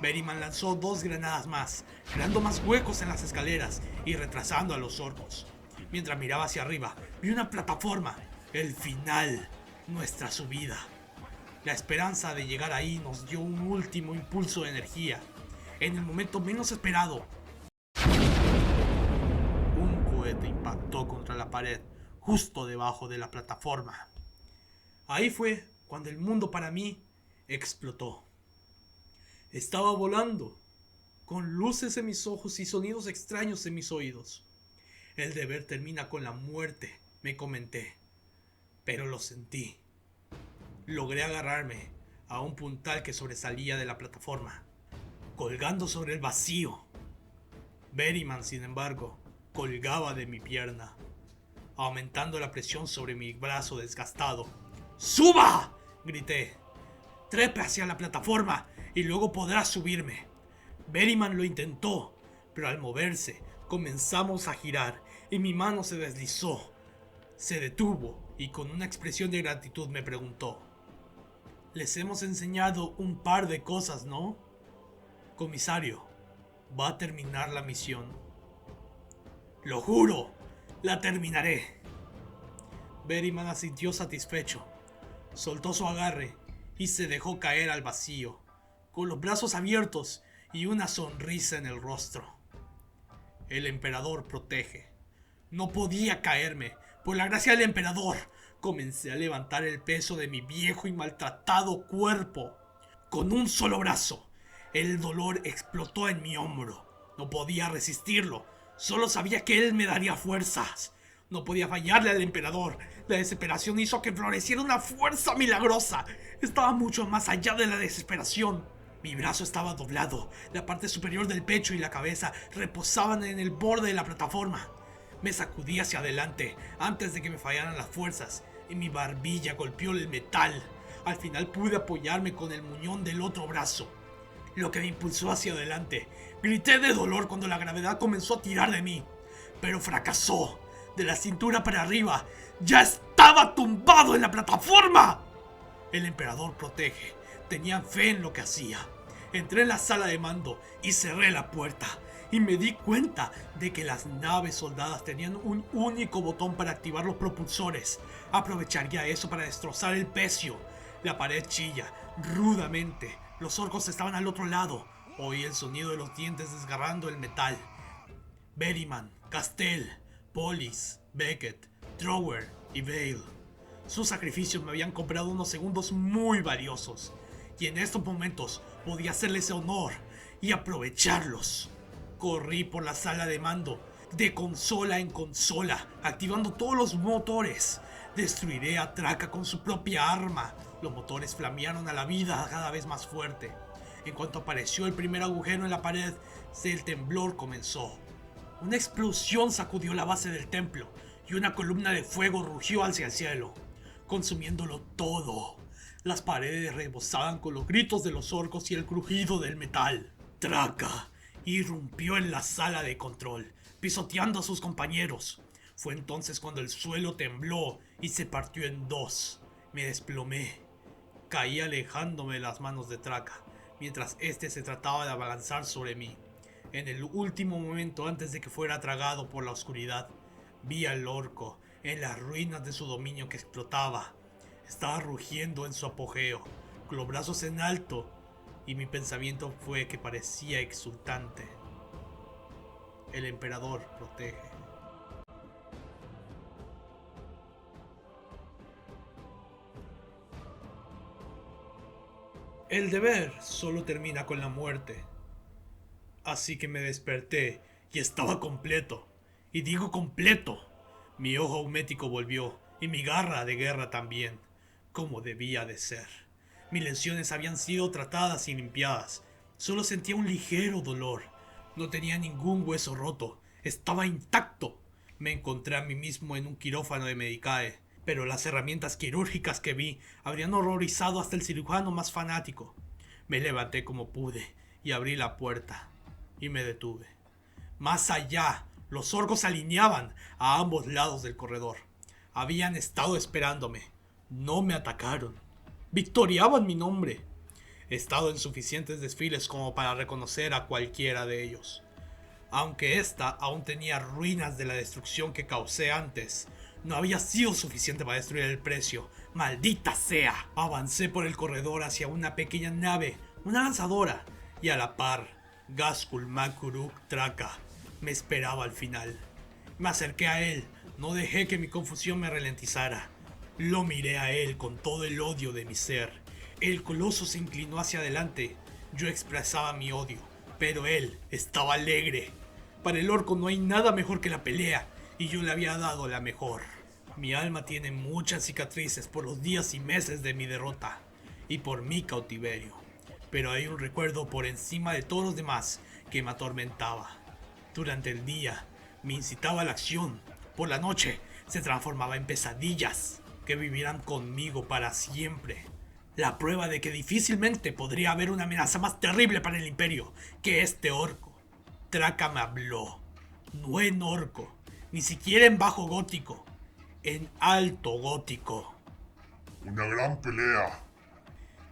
Beriman lanzó 2 granadas más, creando más huecos en las escaleras y retrasando a los orcos. Mientras miraba hacia arriba, vi una plataforma, el final, nuestra subida. La esperanza de llegar ahí nos dio un último impulso de energía. En el momento menos esperado, un cohete impactó contra la pared, justo debajo de la plataforma. Ahí fue cuando el mundo para mí explotó. Estaba volando, con luces en mis ojos y sonidos extraños en mis oídos. El deber termina con la muerte, me comenté, pero lo sentí. Logré agarrarme a un puntal que sobresalía de la plataforma, colgando sobre el vacío. Beriman, sin embargo, colgaba de mi pierna, aumentando la presión sobre mi brazo desgastado. ¡Suba!, grité. Trepe hacia la plataforma y luego podrá subirme. Beriman lo intentó, pero al moverse comenzamos a girar y mi mano se deslizó. Se detuvo y con una expresión de gratitud me preguntó: les hemos enseñado un par de cosas, ¿no? Comisario, ¿va a terminar la misión? Lo juro, la terminaré. Beriman asintió satisfecho, soltó su agarre y se dejó caer al vacío, con los brazos abiertos y una sonrisa en el rostro. El emperador protege. No podía caerme. Por la gracia del emperador, comencé a levantar el peso de mi viejo y maltratado cuerpo. Con un solo brazo, el dolor explotó en mi hombro. No podía resistirlo. Solo sabía que él me daría fuerzas. No podía fallarle al emperador. La desesperación hizo que floreciera una fuerza milagrosa. Estaba mucho más allá de la desesperación. Mi brazo estaba doblado. La parte superior del pecho y la cabeza reposaban en el borde de la plataforma. Me sacudí hacia adelante antes de que me fallaran las fuerzas y mi barbilla golpeó el metal. Al final pude apoyarme con el muñón del otro brazo, lo que me impulsó hacia adelante. Grité de dolor cuando la gravedad comenzó a tirar de mí, pero fracasó. De la cintura para arriba, ya estaba tumbado en la plataforma. El emperador protege. Tenía fe en lo que hacía. Entré en la sala de mando y cerré la puerta. Y me di cuenta de que las naves soldadas tenían un único botón para activar los propulsores. Aprovecharía eso para destrozar el pecio. La pared chilla rudamente. Los orcos estaban al otro lado. Oí el sonido de los dientes desgarrando el metal. Berryman, Castell, Polis, Beckett, Trower y Vale. Sus sacrificios me habían comprado unos segundos muy valiosos. Y en estos momentos podía hacerles honor y aprovecharlos. Corrí por la sala de mando, de consola en consola, activando todos los motores. Destruiré a Traca con su propia arma. Los motores flamearon a la vida cada vez más fuerte. En cuanto apareció el primer agujero en la pared, el temblor comenzó. Una explosión sacudió la base del templo y una columna de fuego rugió hacia el cielo, consumiéndolo todo. Las paredes rebosaban con los gritos de los orcos y el crujido del metal. Traca irrumpió en la sala de control, pisoteando a sus compañeros. Fue entonces cuando el suelo tembló y se partió en dos. Me desplomé. Caí alejándome de las manos de Traca, mientras este se trataba de abalanzar sobre mí. En el último momento antes de que fuera tragado por la oscuridad, vi al orco en las ruinas de su dominio que explotaba. Estaba rugiendo en su apogeo, con los brazos en alto, y mi pensamiento fue que parecía exultante. El emperador protege. El deber solo termina con la muerte. Así que me desperté y estaba completo. Y digo completo. Mi ojo aumético volvió y mi garra de guerra también, como debía de ser. Mis lesiones habían sido tratadas y limpiadas. Solo sentía un ligero dolor. No tenía ningún hueso roto. Estaba intacto. Me encontré a mí mismo en un quirófano de Medicae, pero las herramientas quirúrgicas que vi habrían horrorizado hasta el cirujano más fanático. Me levanté como pude y abrí la puerta. Y me detuve. Más allá, los orcos se alineaban a ambos lados del corredor. Habían estado esperándome. No me atacaron. Victoriaban mi nombre. He estado en suficientes desfiles como para reconocer a cualquiera de ellos. Aunque esta aún tenía ruinas de la destrucción que causé antes, no había sido suficiente para destruir el precio. ¡Maldita sea! Avancé por el corredor hacia una pequeña nave, una lanzadora, y a la par, Ghazghkull Makuruk Traca me esperaba al final. Me acerqué a él, no dejé que mi confusión me ralentizara. Lo miré a él con todo el odio de mi ser. El coloso se inclinó hacia adelante. Yo expresaba mi odio, pero él estaba alegre. Para el orco no hay nada mejor que la pelea, y yo le había dado la mejor. Mi alma tiene muchas cicatrices por los días y meses de mi derrota, y por mi cautiverio. Pero hay un recuerdo por encima de todos los demás que me atormentaba. Durante el día me incitaba a la acción. Por la noche se transformaba en pesadillas que vivirán conmigo para siempre. La prueba de que difícilmente podría haber una amenaza más terrible para el imperio que este orco. Traca me habló, no en orco, ni siquiera en bajo gótico, en alto gótico. Una gran pelea,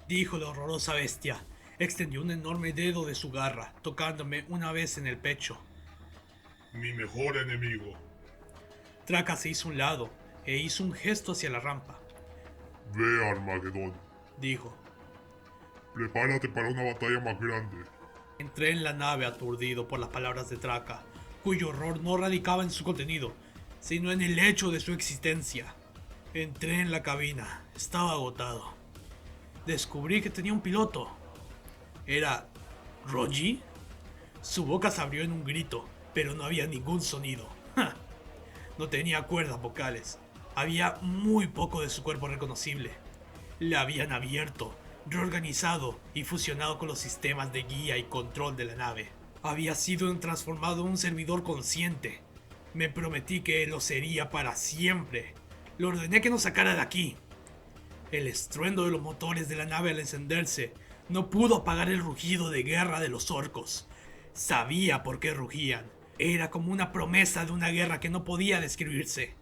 dijo la horrorosa bestia. Extendió un enorme dedo de su garra, tocándome una vez en el pecho. mi mejor enemigo. Traca se hizo a un lado e hizo un gesto hacia la rampa. Ve, Armagedón. Dijo. Prepárate para una batalla más grande. Entré en la nave aturdido por las palabras de Traca, cuyo horror no radicaba en su contenido, sino en el hecho de su existencia. Entré en la cabina. Estaba agotado. Descubrí que tenía un piloto. ¿Era Rogi? Su boca se abrió en un grito, pero no había ningún sonido. ¡Ja! No tenía cuerdas vocales. Había muy poco de su cuerpo reconocible. Le habían abierto, reorganizado y fusionado con los sistemas de guía y control de la nave. Había sido transformado en un servidor consciente. Me prometí que lo sería para siempre. Le ordené que nos sacara de aquí. El estruendo de los motores de la nave al encenderse no pudo apagar el rugido de guerra de los orcos. Sabía por qué rugían. Era como una promesa de una guerra que no podía describirse.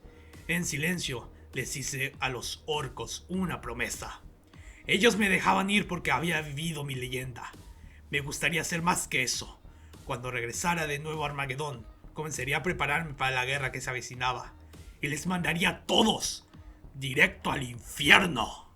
En silencio les hice a los orcos una promesa. Ellos me dejaban ir porque había vivido mi leyenda. Me gustaría hacer más que eso. Cuando regresara de nuevo a Armagedón, comenzaría a prepararme para la guerra que se avecinaba. Y les mandaría a todos directo al infierno.